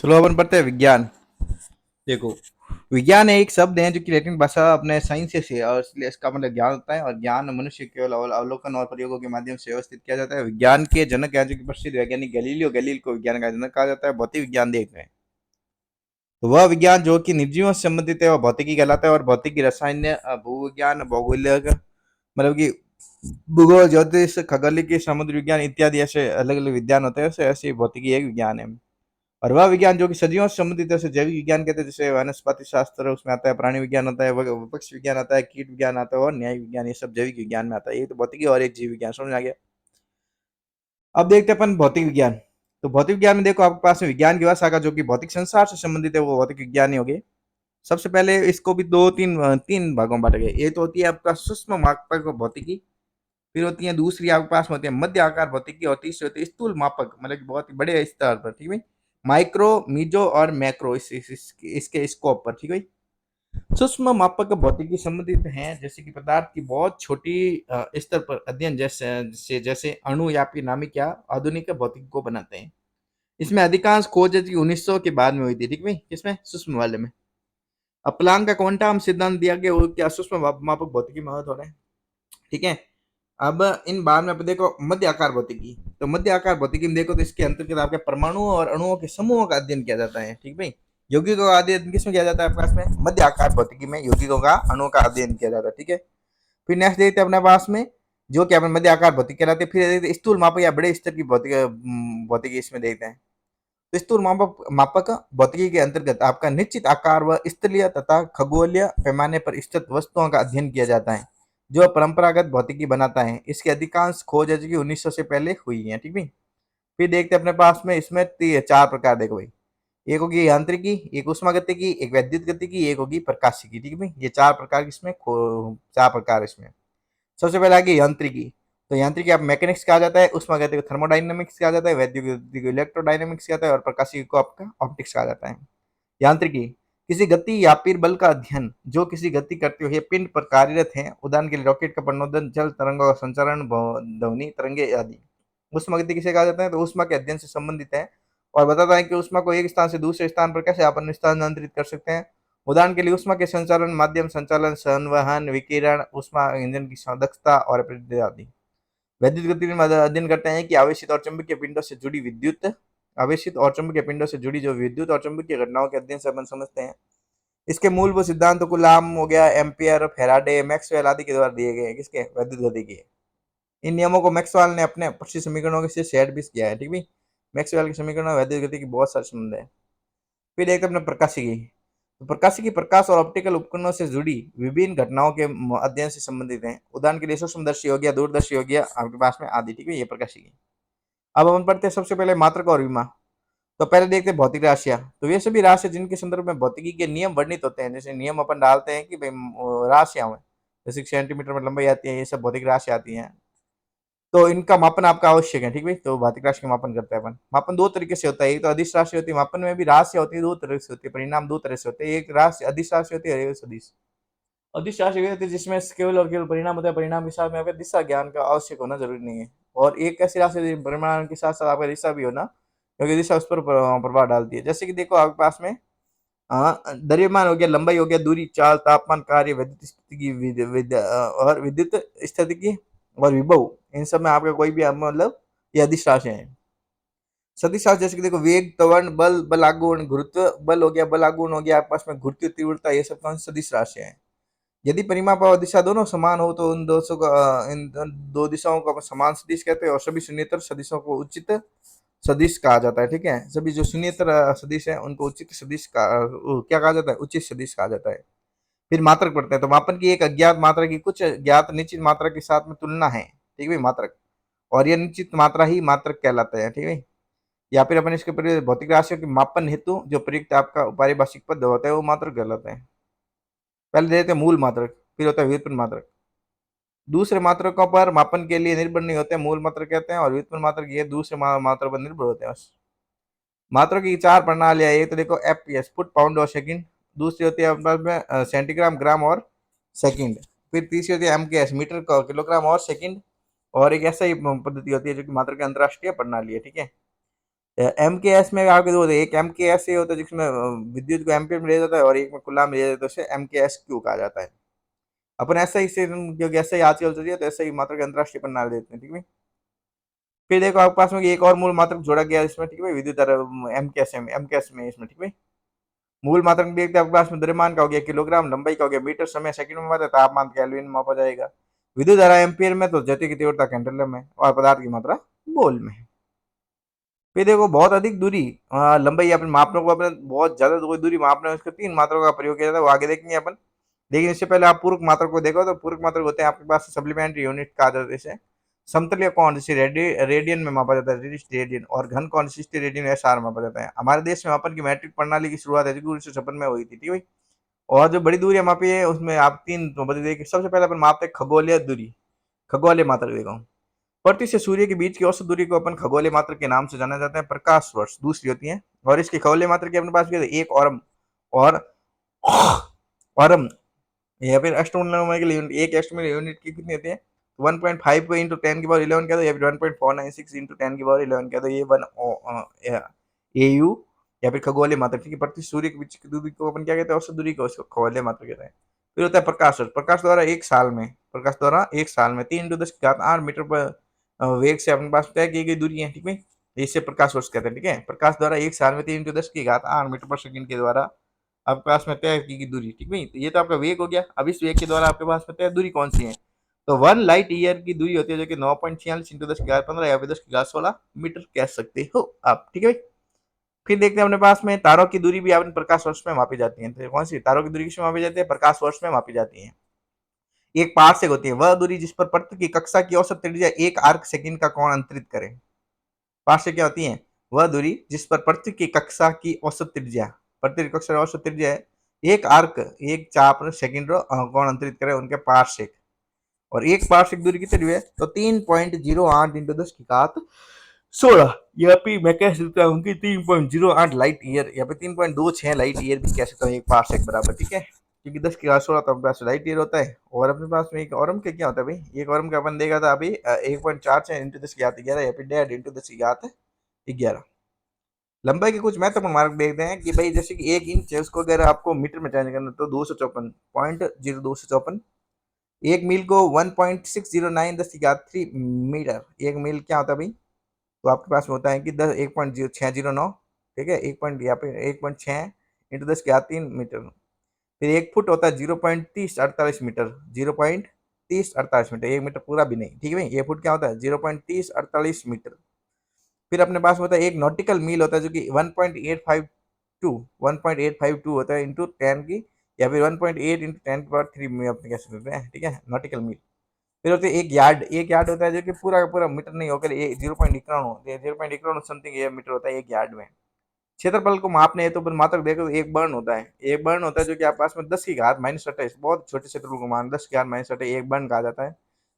चलो अपन पढ़ते हैं विज्ञान। देखो, विज्ञान एक शब्द है जो कि लैटिन भाषा अपने साइंस से है और इसलिए इसका मतलब ज्ञान होता है। और ज्ञान मनुष्य केवल अवलोकन और प्रयोगों के माध्यम से व्यवस्थित किया जाता है। विज्ञान के जनक हैं जो कि प्रसिद्ध वैज्ञानिक गैलीलियो गैलील को विज्ञान का जनक कहा जाता है। भौतिक विज्ञान देख रहे हैं तो वह विज्ञान जो कि निर्जीवों से संबंधित है वह भौतिकी कहलाता है। और भौतिकी रसायन भूविज्ञान भौगोलिक मतलब कि भूगोल ज्योतिष खगोलिकी समुद्र विज्ञान इत्यादि ऐसे अलग अलग विज्ञान होते हैं। ऐसे भौतिकी एक विज्ञान है। और वह विज्ञान जो कि सदियों से संबंधित है उसे जैविक विज्ञान कहते हैं। जैसे वनस्पति शास्त्र उसमें आता है, प्राणी विज्ञान होता है, विपक्ष विज्ञान आता है, कीट विज्ञान आता है और न्याय विज्ञान। ये सब जैविक विज्ञान में आता है। ये तो भौतिकी और एक जीव विज्ञान समझ आ गया। अब देखते हैं अपन भौतिक विज्ञान। तो भौतिक विज्ञान में देखो आपके पास में विज्ञान की वह शाखा जो कि भौतिक संसार से संबंधित है वो भौतिक विज्ञान ही हो गए। सबसे पहले इसको भी दो तीन तीन भागों में बांटा गया। ये तो होती है आपका सूक्ष्म मापक भौतिकी, फिर होती है दूसरी आपके पास में होती है मध्य आकार भौतिकी, और तीसरी होती है स्थूल मापक मतलब कि बहुत ही बड़े स्तर पर। ठीक है, माइक्रो मीजो और मैक्रो इसके स्कोप पर। ठीक है, सूक्ष्म मापक भौतिकी संबंधित हैं जैसे कि पदार्थ की बहुत छोटी स्तर पर अध्ययन, जैसे अणु या फिर नाभिक या आधुनिक भौतिकी को बनाते हैं। इसमें अधिकांश खोज है कि 1900 के बाद में हुई थी। ठीक है, किसमें? सूक्ष्म वाले में। अब प्लांक का क्वांटम सिद्धांत दिया गया वो क्या सूक्ष्म मापक भौतिकी में हो रहा है। ठीक है, अब इन बार में आप देखो मध्य आकार भौतिकी। तो मध्य आकार भौतिकी में देखो तो इसके अंतर्गत आपके परमाणु और अणुओं के समूहों का अध्ययन किया जाता है। ठीक भाई, यौगिकों का अध्ययन किसमें किया जाता है आपके पास में? मध्य आकार भौतिकी में यौगिकों का अणुओं का अध्ययन किया जाता है। ठीक है, फिर नेक्स्ट देखते हैं अपने पास में जो कि अपने मध्य आकार भौतिकी कहलाते हैं। फिर देखते हैं स्थूल मापक या बड़े स्तर की भौतिकी इसमें देखते हैं। तो स्थूल मापक भौतिकी के अंतर्गत आपका निश्चित आकार व स्थलीय तथा खगोलीय पैमाने पर स्थित वस्तुओं का अध्ययन किया जाता है जो परंपरागत भौतिकी बनाता है। इसकी अधिकांश खोज है जो कि 1900 से पहले हुई है। ठीक है, फिर देखते हैं अपने पास में इसमें चार प्रकार। देखो भाई, एक होगी यांत्रिकी, एक उष्मागतिकी, एक वैद्युत गतिकी, एक होगी प्रकाशिकी। ठीक है भाई, ये चार प्रकार की इसमें चार प्रकार इसमें। सबसे पहले आगे यांत्रिकी। तो यांत्रिकी आप मैकेनिक्स कहा जाता है, उष्मागतिकी को थर्मोडाइनमिक्स कहा जाता है, वैद्युत गतिकी को इलेक्ट्रोडाइनमिक्स कहता है और प्रकाशिकी को आपका ऑप्टिक्स कहा जाता है। यांत्रिकी किसी गति या फिर बल का अध्ययन जो किसी गति करते हुए पिंड पर कार्यरत है। उदाहरण के लिए रॉकेट का प्रणोदन, जल तरंगों का संचारण, ध्वनि तरंगे आदि। उष्मा गति किसे कहा जाता है? तो उष्मा के अध्ययन से संबंधित है और बताता है कि उष्मा को एक स्थान से दूसरे स्थान पर कैसे अपन स्थानांतरित कर सकते हैं। उदाहरण के लिए उष्मा के संचालन, माध्यम संचालन, संवहन, विकिरण, उष्मा इंजन की दक्षता और आदि। वैद्युत गति में अध्ययन करते हैं कि आवेशित और चुंबकीय पिंडों से जुड़ी विद्युत आवेशित और चुंबकीय पिंडों से जुड़ी जो विद्युत और चुंबकीय घटनाओं के अध्ययन से अपन समझते हैं। इसके मूलभूत सिद्धांत कूलाम हो गया, एम्पियर, फैराडे, मैक्सवेल आदि के द्वारा दिए गए हैं। किसके? वैद्युत गति के। इन नियमों को मैक्सवेल ने अपने प्रसिद्ध समीकरणों से सेट भी किया है। ठीक है, मैक्सवेल के समीकरणों में वैद्युत गति की बहुत सारे संबंध है। फिर एक अपने प्रकाशिकी। तो प्रकाशिकी प्रकाश और ऑप्टिकल उपकरणों से जुड़ी विभिन्न घटनाओं के अध्ययन से संबंधित है। उदाहरण के लिए सूक्ष्मदर्शी हो गया, दूरदर्शी हो गया आपके पास में आदि। ठीक है, ये प्रकाशिकी। अब अपन पढ़ते हैं सबसे पहले मात्रक और विमा। तो पहले देखते हैं भौतिक राशियां। तो वे सभी राशियां जिनके संदर्भ में भौतिकी के नियम वर्णित होते हैं। जैसे नियम अपन डालते हैं कि भाई राशियां में जैसे सेंटीमीटर में लंबाई आती है, ये सब भौतिक राशि आती हैं। तो इनका मापन आपका आवश्यक है। ठीक है, तो भौतिक राशि का मापन करते हैं अपन। मापन दो तरीके से होता है। एक तो अदिश राशि होती है, मापन में भी राशि होती है, दो तरह से होती है, परिणाम दो तरह से होते हैं। एक राशि अदिश राशि होती है, एक सदिश। अदिश राशि होती है जिसमें केवल और केवल परिणाम होता है। परिणाम के साथ में आपका दिशा ज्ञान का आवश्यक होना जरूरी नहीं है। और एक ऐसी राशि परिमाण के साथ साथ आपका दिशा भी होना, क्योंकि दिशा उस पर प्रभाव डालती है। जैसे कि देखो आपके पास में द्रव्यमान हो गया, लंबाई हो गया, दूरी, चाल, तापमान, कार्य, विद्युत स्थिति की और विद्युत स्थिति की और विभव, इन सब में आपका कोई भी मतलब ये अदिश राशि है। सदिश राशि जैसे कि देखो वेग, त्वरण, बल, बलागुण, गुरुत्व बल हो गया, बलागुण हो गया, आपके पास में गुरुत्व तीव्रता, ये सब कौन सी सदिश राशि है। यदि परिमाप और दिशा दोनों समान हो तो उन इन दो दिशाओं को समान सदिश कहते हैं और सभी शून्येतर सदिशों को उचित सदिश कहा जाता है। ठीक है, सभी जो शून्येतर सदिश है उनको उचित सदिश का क्या कहा जाता है? उचित सदिश कहा जाता है। फिर मात्रक पढ़ते हैं। तो मापन की एक अज्ञात मात्रा की कुछ ज्ञात निश्चित मात्रा के साथ में तुलना है। ठीक है मात्रक, और यह निश्चित मात्रा ही मात्रक कहलाता है। ठीक है, या फिर अपन इसके भौतिक राशियों के मापन हेतु जो प्रयुक्त आपका पारिभाषिक पद होता है वो मात्रक कहलाता है। पहले देते हैं मूल मात्रक, फिर होता है व्युत्पन्न मात्रक। दूसरे मात्रकों पर मापन के लिए निर्भर नहीं होते, मूल मात्रक कहते हैं, और व्युत्पन्न मात्रक ये दूसरे मात्रा पर निर्भर होते हैं बस। मात्रा की चार प्रणालियां, एक तो देखो एफपीएस, फुट, पाउंड और सेकंड। दूसरी होती है अपने पास में सेंटीग्राम, ग्राम और सेकंड। फिर तीसरी होती है एमकेएस, मीटर, किलोग्राम और सेकंड। और एक ऐसा ही पद्धति होती है जो कि मात्रा की अंतरराष्ट्रीय प्रणाली है। ठीक है, MKS में आपके दो होते हैं, एक MKS ये होता है जिसमें विद्युत को एम्पीयर में लिया जाता है और एक में कूलाम लिया जाता है, उसे MKSQ कहा जाता है। अपन ऐसा ही से क्योंकि ऐसा ही आजकल चल रही है तो ऐसा ही मात्रा के अंतरराष्ट्रीय प्रणाली देते हैं, ठीक है। फिर देखो आपके पास में एक और मूल मात्रक जोड़ा गया है इसमें, ठीक है, विद्युत एमकेएस में इसमें, ठीक है। मूल मात्रक देखते हैं आपके पास में, द्रव्यमान का हो गया किलोग्राम, लंबाई का हो गया मीटर, समय सेकंड में मापा, तापमान केल्विन में मापा जाएगा, विद्युत धारा एम्पीयर में, तो गति की तीव्रता कैंडेला में, और पदार्थ की मात्रा बोल में। फिर देखो बहुत अधिक दूरी, लंबाई अपन मापने को, अपन बहुत ज्यादा दूरी मापने उसके 3 मात्रों का प्रयोग किया जाता है, वो आगे देखेंगे अपन। लेकिन इससे पहले आप पूरक मात्रक को देखो, तो पूरक मात्रक होते हैं आपके पास सप्लीमेंट्री यूनिट कहा जाता है इसे। समतलीय कोण जिसे रेडियन में मापा जाता है, रेडियन, और घन कोण 60 रेडियन एसआर मापा जाता है। हमारे देश में मापन की मैट्रिक प्रणाली की शुरुआत है 1956 में हुई थी, ठीक है। और जो बड़ी दूरियां मापी है उसमें आप 3 तो बता देखिए। सबसे पहले अपन मापते हैं खगोलीय दूरी, खगोलीय मात्रक देखो। पृथ्वी से सूर्य के बीच की औसत दूरी को अपन खगोलीय मात्रक के नाम से जाना जाता है, प्रकाश वर्ष दूसरी होती है। और इसकी खगोलीय मात्रक के अपने पास एक औरम और औरम, या फिर एस्ट्रोनॉमिकल यूनिट, एक एस्ट्रोनॉमिकल यूनिट की कितनी होती है, 1.5 को इंटू 10 की पावर 11 कह दो, या फिर 1.496 इंटू 10 की पावर 11 कह दो, ये 1 AU, या फिर खगोलीय मात्रक, ठीक है। पृथ्वी सूर्य के बीच की दूरी को अपन क्या कहते हैं, औसत दूरी को, उसको खगोलीय मात्रक कहते हैं। फिर होता है प्रकाश वर्ष। प्रकाश द्वारा एक साल में, प्रकाश द्वारा एक साल में 3 × 10⁸ मीटर पर वेग से अपने पास तय की गई दूरी है, ठीक है। इसे प्रकाश वर्ष कहते हैं, ठीक है। प्रकाश द्वारा एक साल में 3 × 10⁸ मीटर पर सेकंड के द्वारा आपके पास में तय की दूरी, ठीक है। तो ये तो आपका वेग हो गया। अब इस वेग के द्वारा आपके पास में तय दूरी कौन सी है, तो 1 लाइट ईयर की दूरी होती है, जो कि 9.46 इंटू 10⁻15 या फिर 10⁻16 मीटर कह सकते हो आप, ठीक है। फिर देखते हैं अपने पास में तारों की दूरी भी आपने प्रकाश वर्ष में मापी जाती है। तो कौन सी तारों की दूरी किसमें मापी जाती है, प्रकाश वर्ष में मापी जाती है। एक पार्सेक होती है वह दूरी जिस पर पृथ्वी की कक्षा की औसत त्रिज्या एक आर्क सेकंड का कोण अंतरित करे। पार्सेक क्या होती है, वह दूरी जिस पर पृथ्वी की कक्षा की औसत त्रिज्या, पृथ्वी की कक्षा औसत त्रिज्या है एक आर्क, एक चाप सेकंड कोण अंतरित करे, उनके पार्सेक। और एक पार्सेक दूरी कितनी है, तो 3.08 इंटू 10⁻16, या फिर मैं कह सकता हूँ कि 3.08 लाइट ईयर, या फिर 3.26 लाइट ईयर भी कह सकता हूँ एक पार्सेक बराबर, ठीक है। क्योंकि 10⁻16 तो अपने पास लाइट ईयर होता है। और अपने पास में एक औरम के क्या होता है भाई, एक औरम का अपन देखा था अभी 1.46 इंटू 10⁻11, या फिर 1.5 इंटू 10⁻11। लंबाई के कुछ महत्वपूर्ण मार्क देखते हैं कि भाई, जैसे कि 1 इंच है, उसको अगर आपको मीटर में चेंज करना तो 254.0254। एक मील को 1.609 10⁻3 मीटर, एक मील क्या होता है भाई, तो आपके पास में होता है कि 1.0609, ठीक है, 1 या फिर 1.6 इंटू 10⁻3 मीटर। फिर एक फुट होता है 0.3048 मीटर, 0.3048 मीटर, 1 मीटर पूरा भी नहीं, ठीक है भाई। ये फुट क्या होता है, 0.3048 मीटर। फिर अपने पास होता है एक नॉटिकल मील होता है, जो कि 1.852 होता है इंटू 10 की, या फिर 1.8 इंटू 10⁻³ में अपने कह सकते हैं, ठीक है, नॉटिकल मील। फिर होते हैं एक यार्ड, एक यार्ड होता है जो कि पूरा का पूरा मीटर नहीं होकर 0.91 समथिंग ये मीटर होता है एक यार्ड में। क्षेत्रफल को मापने है तो अपन मात्रक देखो, तो एक बर्न होता है, एक बर्न होता है जो कि आपके पास में 10⁻−28, बहुत छोटे क्षेत्रफल को मान 10⁻−28 एक बर्न कहा जाता है।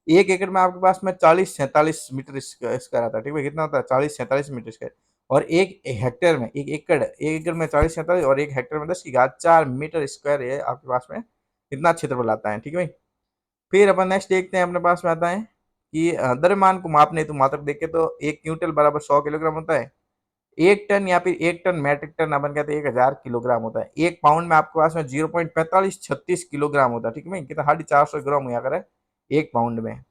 1 एकड़ में आपके पास में 40-47 मीटर स्क्वायर आता है, ठीक है। कितना होता है, 40-47 मीटर स्क्वायर। और एक हेक्टेयर में, एक एकड़ में 40-47, और 1 हेक्टेयर में 10⁻4 मीटर स्क्वायर है आपके पास में, इतना क्षेत्रफल आता है, ठीक है भाई। फिर अपन नेक्स्ट देखते हैं, अपने पास में आता है कि द्रव्यमान को मापने तो मात्रक देखे तो 1 क्विंटल बराबर 100 किलोग्राम होता है। 1 टन या फिर 1 टन मैट्रिक टन अपन कहते हैं 1000 किलोग्राम होता है। 1 पाउंड में आपके पास में 0.4536 किलोग्राम होता है, ठीक है, कितना 450 ग्राम हुआ करे 1 पाउंड में।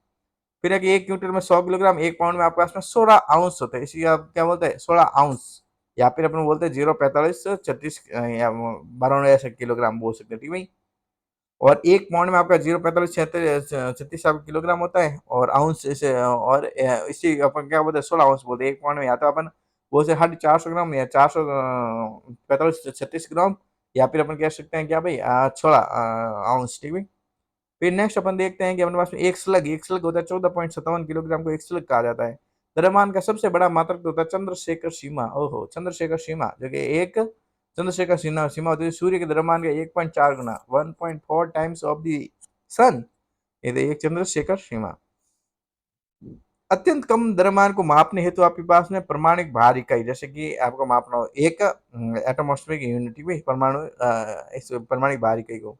फिर है कि 1 क्विंटल में 100 किलोग्राम, 1 पाउंड में आपके पास में 16 आउंस होते हैं, इसी आप क्या बोलते हैं 16 आउंस, या फिर अपन बोलते हैं 0.4536 या 12 किलोग्राम बोल सकते हैं, ठीक है भाई। और 1 पाउंड में आपका 0.4536 आपका किलोग्राम होता है, और आउंस इसे, और इसी अपन क्या बोलते हैं 16 आउंस बोलते हैं 1 पाउंड में, या तो अपन बोलते 450 ग्राम या 445 36 ग्राम, या फिर अपन कह सकते हैं क्या भाई 16 आउंस, ठीक है। फिर नेक्स्ट अपन देखते हैं कि अपने पास में एक स्लग होता है 14.57 किलोग्राम को एक स्लग कहा जाता है। द्रव्यमान का सबसे बड़ा मात्रक होता है चंद्रशेखर सीमा, ओहो चंद्रशेखर सीमा, जो कि एक चंद्रशेखर सीमा सीमा होती है सूर्य के द्रव्यमान का 1.4 गुना, 1.4 टाइम्स ऑफ द सन, ये एक चंद्रशेखर सीमा। अत्यंत कम द्रव्यमान को मापने हेतु आपके पास में प्रमाणिक भार इकाई, जैसे कि आपको मापना हो एक एटमॉस्फेरिक यूनिट में परमाणु इस प्रमाणिक भार इकाई को,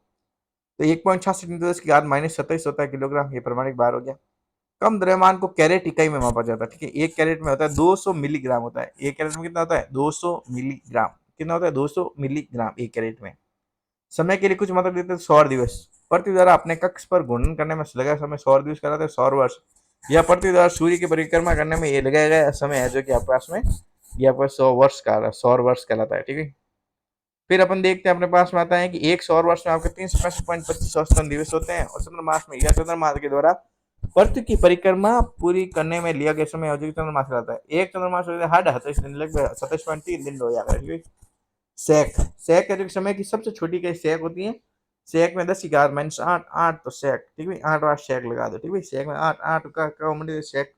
तो 1.66 इंटू 10⁻−27 होता है किलोग्राम, ये प्रमाणिक भार हो गया। कम द्रव्यमान को कैरेट इकाई में मापा जाता है, ठीक है। एक कैरेट में होता है 200 मिलीग्राम होता है। एक कैरेट में कितना होता है? 200 मिलीग्राम। कितना होता है? 200 मिलीग्राम एक कैरेट में। समय के लिए कुछ मतलब देते हैं सौर दिवस। पृथ्वी द्वारा अपने कक्ष पर घूर्णन करने में लगा समय सौर दिवस कहलाता है, सौर वर्ष। यह पृथ्वी द्वारा सूर्य की परिक्रमा करने में ये लगाया गया समय है, जो कि आपके पास में ये आपका 100 वर्ष का सौर वर्ष कहलाता है, ठीक है। फिर अपन देखते हैं अपने पास में आता है कि एक सौर वर्ष में आपके 365.25 दिवस होते हैं, और चंद्रमास में या चंद्रमास के द्वारा पृथ्वी की परिक्रमा पूरी करने में लिया गया समय जो चंद्रमास रहता है। एक चंद्रमास हार्ड 27.3 दिन हो जाएगा, ठीक है। सेक सेक का जो समय की सबसे छोटी कई सेक होती है। सेक में 10⁻⁻8 8 तो सेक, ठीक है। 8 बार सेक लगा दो, ठीक है। सेक में 8 8 का कॉमन सेक।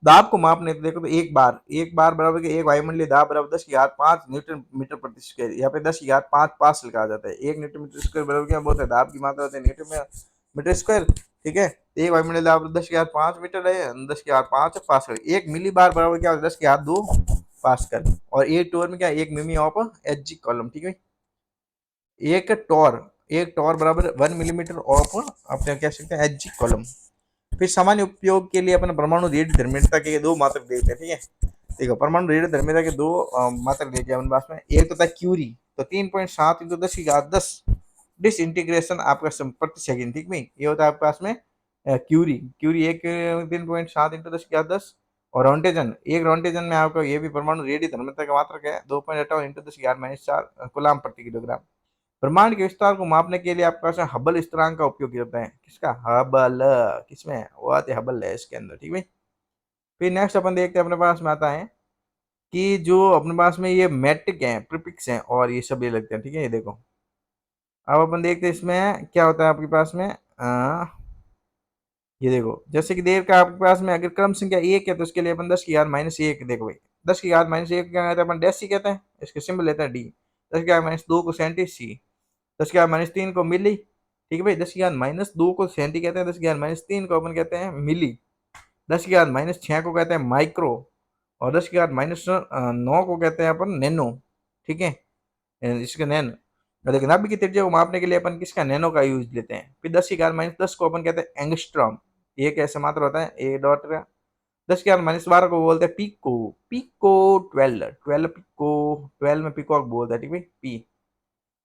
दाब को मापने तो देखो तो एक बार बराबर के एक वायुमंडलीय दाब बराबर 10⁻5 न्यूटन मीटर प्रति स्क्वायर। यहाँ पे 10⁻5 पास्कल कहा जाता है। एक न्यूटन मीटर स्क्वायर बराबर क्या बोलते हैं? दाब की मात्रा होती है न्यूटन में मीटर स्क्वायर, ठीक है। एक वायुमंडलीय दाब 10⁻5 मीटर है, 10⁻5 पास्कल। एक मिली बार बराबर क्या होता है? 10⁻2 पास्कल। और एक टोर में क्या? एक मिमी ऑफ एच जी कॉलम, ठीक है। एक टॉर बराबर 1 मिलीमीटर ऑफ अपने कह सकते हैं एच जी कॉलम। फिर सामान्य उपयोग के लिए अपन परमाणु रेडियो धर्मिता के दो मात्रक देखते हैं, ठीक है। देखो परमाणु रेडियो धर्मिता के दो मात्रक देखिए अपन पास में। एक तो था क्यूरी, तो 3.7 × 10⁻10 डिसइंटीग्रेशन आपका प्रति सेकंड, ठीक है। ये होता है आपके पास में क्यूरी एक 3.7 × 10⁻10। और रोन्टेजन, एक रोन्टेजन में आपको ये भी परमाणु रेडियो धर्मिता का मात्रक है 2.58 × 10⁻4 कूलाम प्रति किलोग्राम। ब्रह्मांड के विस्तार को मापने के लिए आपके पास हबल स्थिरांक का उपयोग किया जाता है। किसका? हबल। किसमें? वो आते हबल है इसके अंदर, ठीक है। फिर नेक्स्ट अपन देखते हैं अपने पास में आता है कि जो अपने पास में ये मैट्रिक है, प्रीफिक्स है, और ये सब ये लगते हैं, ठीक है। ये देखो अब अपन देखते हैं इसमें क्या होता है आपके पास में। ये देखो जैसे कि देर का आपके पास में अगर क्रम संख्या 1 है तो उसके लिए अपन 10⁻−1 देखो भाई। 10⁻−1 क्या कहते हैं अपन? डेसी कहते हैं, इसके सिंबल लेते हैं डी। 10⁻2 को सेंटी सी। 10⁻3 को मिली, ठीक है भाई। 10⁻2 को सेंटी कहते हैं, 10⁻3 को अपन कहते हैं मिली। 10⁻6 को कहते हैं माइक्रो। और 10⁻9 को कहते हैं अपन नैनो, ठीक है। इसके नैन देखिए नाभिक की त्रिज्या को मापने के लिए अपन किसका? नैनो का यूज लेते हैं। फिर 10⁻10 को अपन कहते हैं एंगस्ट्रॉम। ये कैसे मात्रा होता है? ए डॉट का। 10⁻12 को बोलते हैं पिको। पिको 12 पिको, 12 में पिकॉक बोलते हैं, ठीक है पी।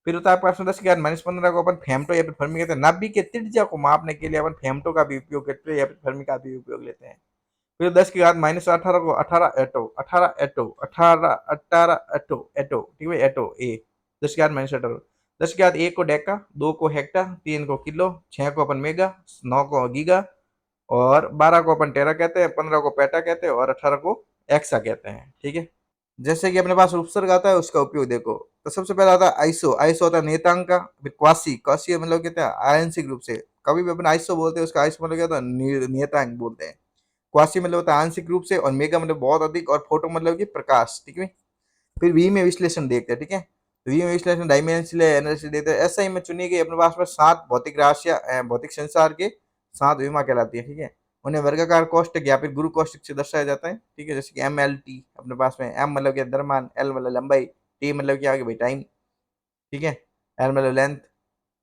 फिर होता है आपके पास में 10⁻15 को अपन फेमटो या फिर फर्मी कहते हैं। नाभिक के त्रिज्या को मापने के लिए अपन फेमटो का भी उपयोग करते हैं या फिर फर्मी का भी उपयोग लेते हैं। फिर 10⁻18 को 18 एटो, 18 एटो, 18 18 एटो, एटो, ठीक है एटो ए। 10⁻18। 10⁻1 को डेका, 2 को हेक्टा, 3 को किलो, 6 को अपन मेगा, 9 को गीगा, और 12 को अपन टेरा कहते हैं, 15 को पेटा कहते हैं, और 18 को एक्सा कहते हैं, ठीक है। जैसे कि अपने पास उपसर्ग आता है उसका उपयोग देखो। तो सबसे पहला आता है आइसो। आइसो होता है नियतांक का। फिर क्वासी, क्वासी मतलब कहते हैं आंशिक रूप से। कभी भी अपन आइसो बोलते हैं, उसका आइसो मतलब क्या होता है? नियतांक बोलते हैं। क्वासी मतलब होता है आंशिक रूप से, और मेगा मतलब बहुत अधिक, और फोटो मतलब कि प्रकाश, ठीक है। फिर वी में विश्लेषण देखते हैं, ठीक है। वी में विश्लेषण डायमेंशनल एनालिसिस देते हैं। एसआई में चुनी गई अपने पास में 7 भौतिक राशियां भौतिक संसार के 7 विमा कहलाती है, ठीक है। उन्हें वर्गाकार कोष्टक या फिर गुरु कोष्टक से दर्शाया जाता है, ठीक है। जैसे कि एम एल टी अपने पास में। एम मतलब क्या? द्रव्यमान। एल मतलब लंबाई। टी मतलब क्या आगे भाई? टाइम, ठीक है। एल मतलब लेंथ।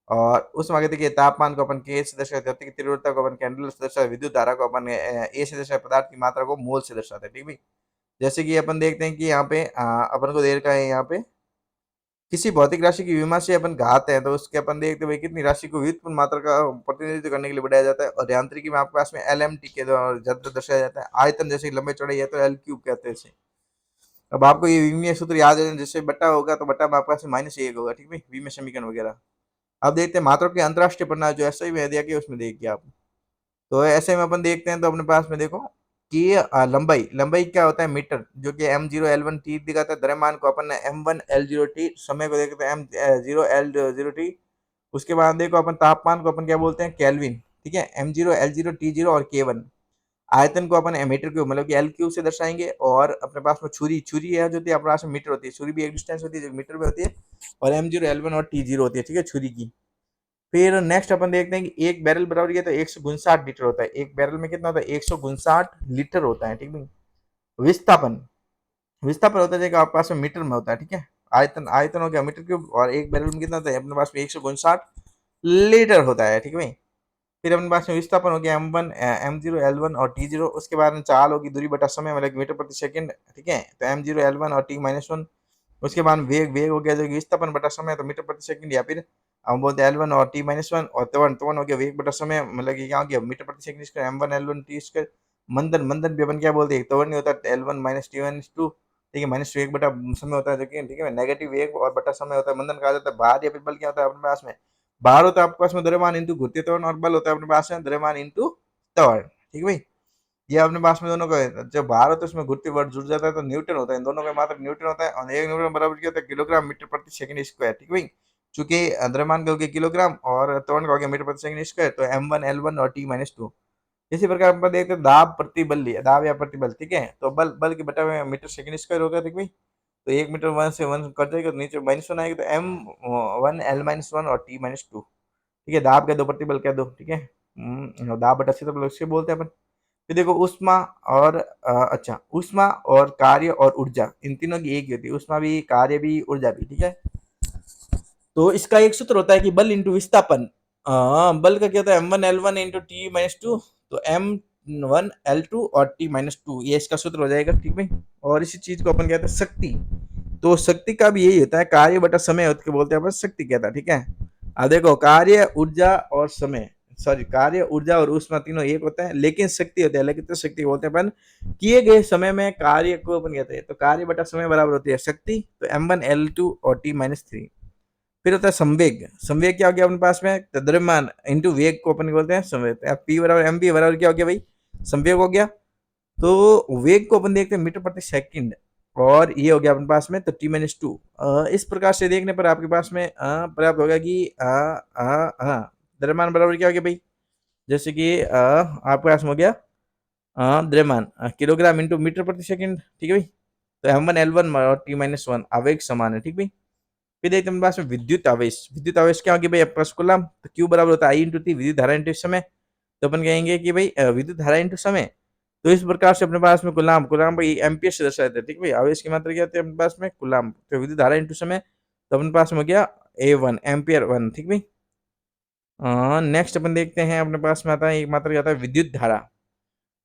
और उस आगे देखिए तापमान को अपन के से दर्शाते हैं, गति की तीव्रता को अपन कैंडल से दर्शाते हैं, विद्युत धारा को अपन ए से दर्शाते हैं, पदार्थ की मात्रा को मोल से दर्शाते हैं, ठीक है। जैसे कि अपन देखते हैं कि यहाँ पे अपन को देर का है यहाँ पे किसी भौतिक राशि की विमा से अपन घात है, तो उसके अपन देखते हुए कितनी राशि को व्युत्पन्न मात्रा का प्रतिनिधित्व करने के लिए बढ़ाया जाता है। और यांत्रिकी में आपके पास में एल एम टी के द्वारा दर्शाया जाता है। आयतन जैसे लंबे चौड़ाई है तो एल क्यूब कहते हैं इसे। अब आपको ये विमीय सूत्र याद है, जैसे बट्टा होगा तो बट्टा में आपके पास -1 होगा, ठीक है। विमीय समीकरण वगैरह। अब देखते हैं मात्रा की अंतरराष्ट्रीय प्रणाली जो ऐसा ही में दिया गया उसमें देखिए आप। तो ऐसे में अपन देखते हैं तो अपने पास में देखो कि लंबाई लंबाई क्या होता है? मीटर, जो कि m0l1t दिखाता है। द्रव्यमान को अपन m1l0t, समय को देखते हैं m0l0t। उसके बाद देखो अपन तापमान को अपन क्या बोलते हैं? केल्विन, ठीक है। m0l0t0 और k1। आयतन को अपन मीटर क्यूब मतलब कि एल क्यूब से दर्शाएंगे। और अपने पास में छुरी, छुरी है जो होती है अपने पास में मीटर होती है। छुरी भी एक डिस्टेंस होती है जो मीटर में होती है। और m0l1 और t0 होती है, ठीक है, छुरी की। फिर नेक्स्ट अपन देखते हैं कि एक बैरल बराबर ये तो 159 लीटर होता है। एक बैरल में कितना होता है? 159 लीटर होता है, ठीक है। विस्थापन, विस्थापन होता है आपके पास में मीटर में होता है, ठीक है। आयतन, आयतन हो गया मीटर क्यूब। और एक बैरल में कितना होता है? अपने पास में 159 लीटर होता है, ठीक है भाई। फिर अपने पास में विस्थापन हो गया M1 M0 L1 और T0। उसके बाद में चाल होगी दूरी बटा समय मतलब मीटर प्रति सेकंड, ठीक है। तो M0 L1 और T-1। उसके बाद वेग वेग हो गया जो कि विस्थापन बटा समय तो मीटर प्रति सेकंड, या फिर हम बोलते हैं L1 और T-1। और त्वरण त्वरण हो गया वेग बटा समय मतलब कि क्या हो गया मीटर प्रति second square M1 L1 T square. मंदन मंदन भी अपन क्या बोलते हैं, त्वरण नहीं होता L1 माइनस T-2, ठीक है, माइनस वेग बटा समय होता है जो कि, ठीक है, नेगेटिव वेग और बटा समय होता है। मंदन कहा जाता है। भार या फिर बल क्या होता है अपने पास में, भार होता है आपके पास में द्रव्यमान इंटू घूर्ती त्वरण, और बल होता है अपने पास में द्रव्यमान इंटू त्वरण, ठीक है भाई। ये अपने पास में दोनों का जब भार होता है उसमें घूर्ती वर्ग जुड़ जाता है तो न्यूटन होता है, इन दोनों का मात्रक न्यूटन होता है। और एक न्यूटन बराबर क्या होता है, किलोग्राम मीटर प्रति सेकंड स्क्वायर, ठीक है भाई। चूंकि द्रव्यमान का हो गया किलोग्राम और त्वरण का हो गया मीटर प्रति सेकंड स्क्वायर, तो M1 L1 और T-2। इसी प्रकार अपन देखते हैं दाब प्रतिबल लिया, दाब या प्रतिबल, ठीक है। तो बल बल के बटा हुए मीटर सेकंड स्क्वायर होगा, ठीक है भाई। तो 1 मीटर 1 से 1 कट जाएगा तो नीचे -1 आएगा, तो M1 L-1 और T-2, ठीक है। दाब कह दो, प्रतिबल कह दो, ठीक है। दाब बटा क्षेत्रफल उससे बोलते हैं अपन। फिर देखो ऊष्मा और अच्छा, ऊष्मा और कार्य और ऊर्जा इन तीनों की एक ही होती है, ऊष्मा भी, कार्य भी, ऊर्जा भी, ठीक है। तो इसका एक सूत्र होता है कि बल इंटू विस्थापन। बल का क्या होता है, M1 L1 इंटू T-2, तो M1 L2 और T-2, ये इसका सूत्र हो जाएगा, ठीक है। और इसी चीज को अपन कहते हैं शक्ति। तो शक्ति का भी यही होता है, कार्य बटा समय होता है, बोलते हैं अपन शक्ति कहता है, ठीक है। अब देखो कार्य ऊर्जा और समय, सॉरी, कार्य ऊर्जा और ऊष्मा तीनों एक होता है, लेकिन शक्ति होते हैं लेकिन, तो शक्ति बोलते हैं अपन किए गए समय में कार्य को अपन कहते हैं। तो कार्य बटा समय बराबर होती है शक्ति, तो M1 L2 और T-3। फिर होता है संवेग। संवेग क्या हो गया अपने पास में, तो द्रव्यमान इंटू वेग को अपन बोलते हैं संवेग। P बराबर MP बराबर क्या हो गया भाई, संवेग हो गया। तो वेग को अपन देखते हैं मीटर प्रति सेकंड, और ये हो गया अपने पास में तो T-2। इस प्रकार से देखने पर आपके पास में प्राप्त होगा कि द्रव्यमान बराबर क्या हो गया भाई, जैसे कि आपके पास में हो गया द्रव्यमान किलोग्राम इंटू मीटर प्रति सेकंड, ठीक है भाई। तो M1 L1 और T-1 आवेग समान है, ठीक भाई। फिर देखते हैं अपने पास में विद्युत आवेश। विद्युत आवेश क्या होगी भाई, आपके पास कूलम, तो Q बराबर होता है I इंटू T, विद्युत धारा इंटू समय। तो अपन कहेंगे कि भाई विद्युत धारा इंटू समय। तो इस प्रकार से अपने पास में कूलम, कूलम भाई एम्पियर से दर्शाते हैं, ठीक है भाई। आवेश की मात्रा क्या होती है अपने पास में, कूलम, तो विद्युत धारा इंटू समय। तो अपने पास में हो गया A1 एम्पियर 1, ठीक भाई। नेक्स्ट अपन देखते हैं अपने पास में आता है एक मात्रा क्या आता है, विद्युत धारा।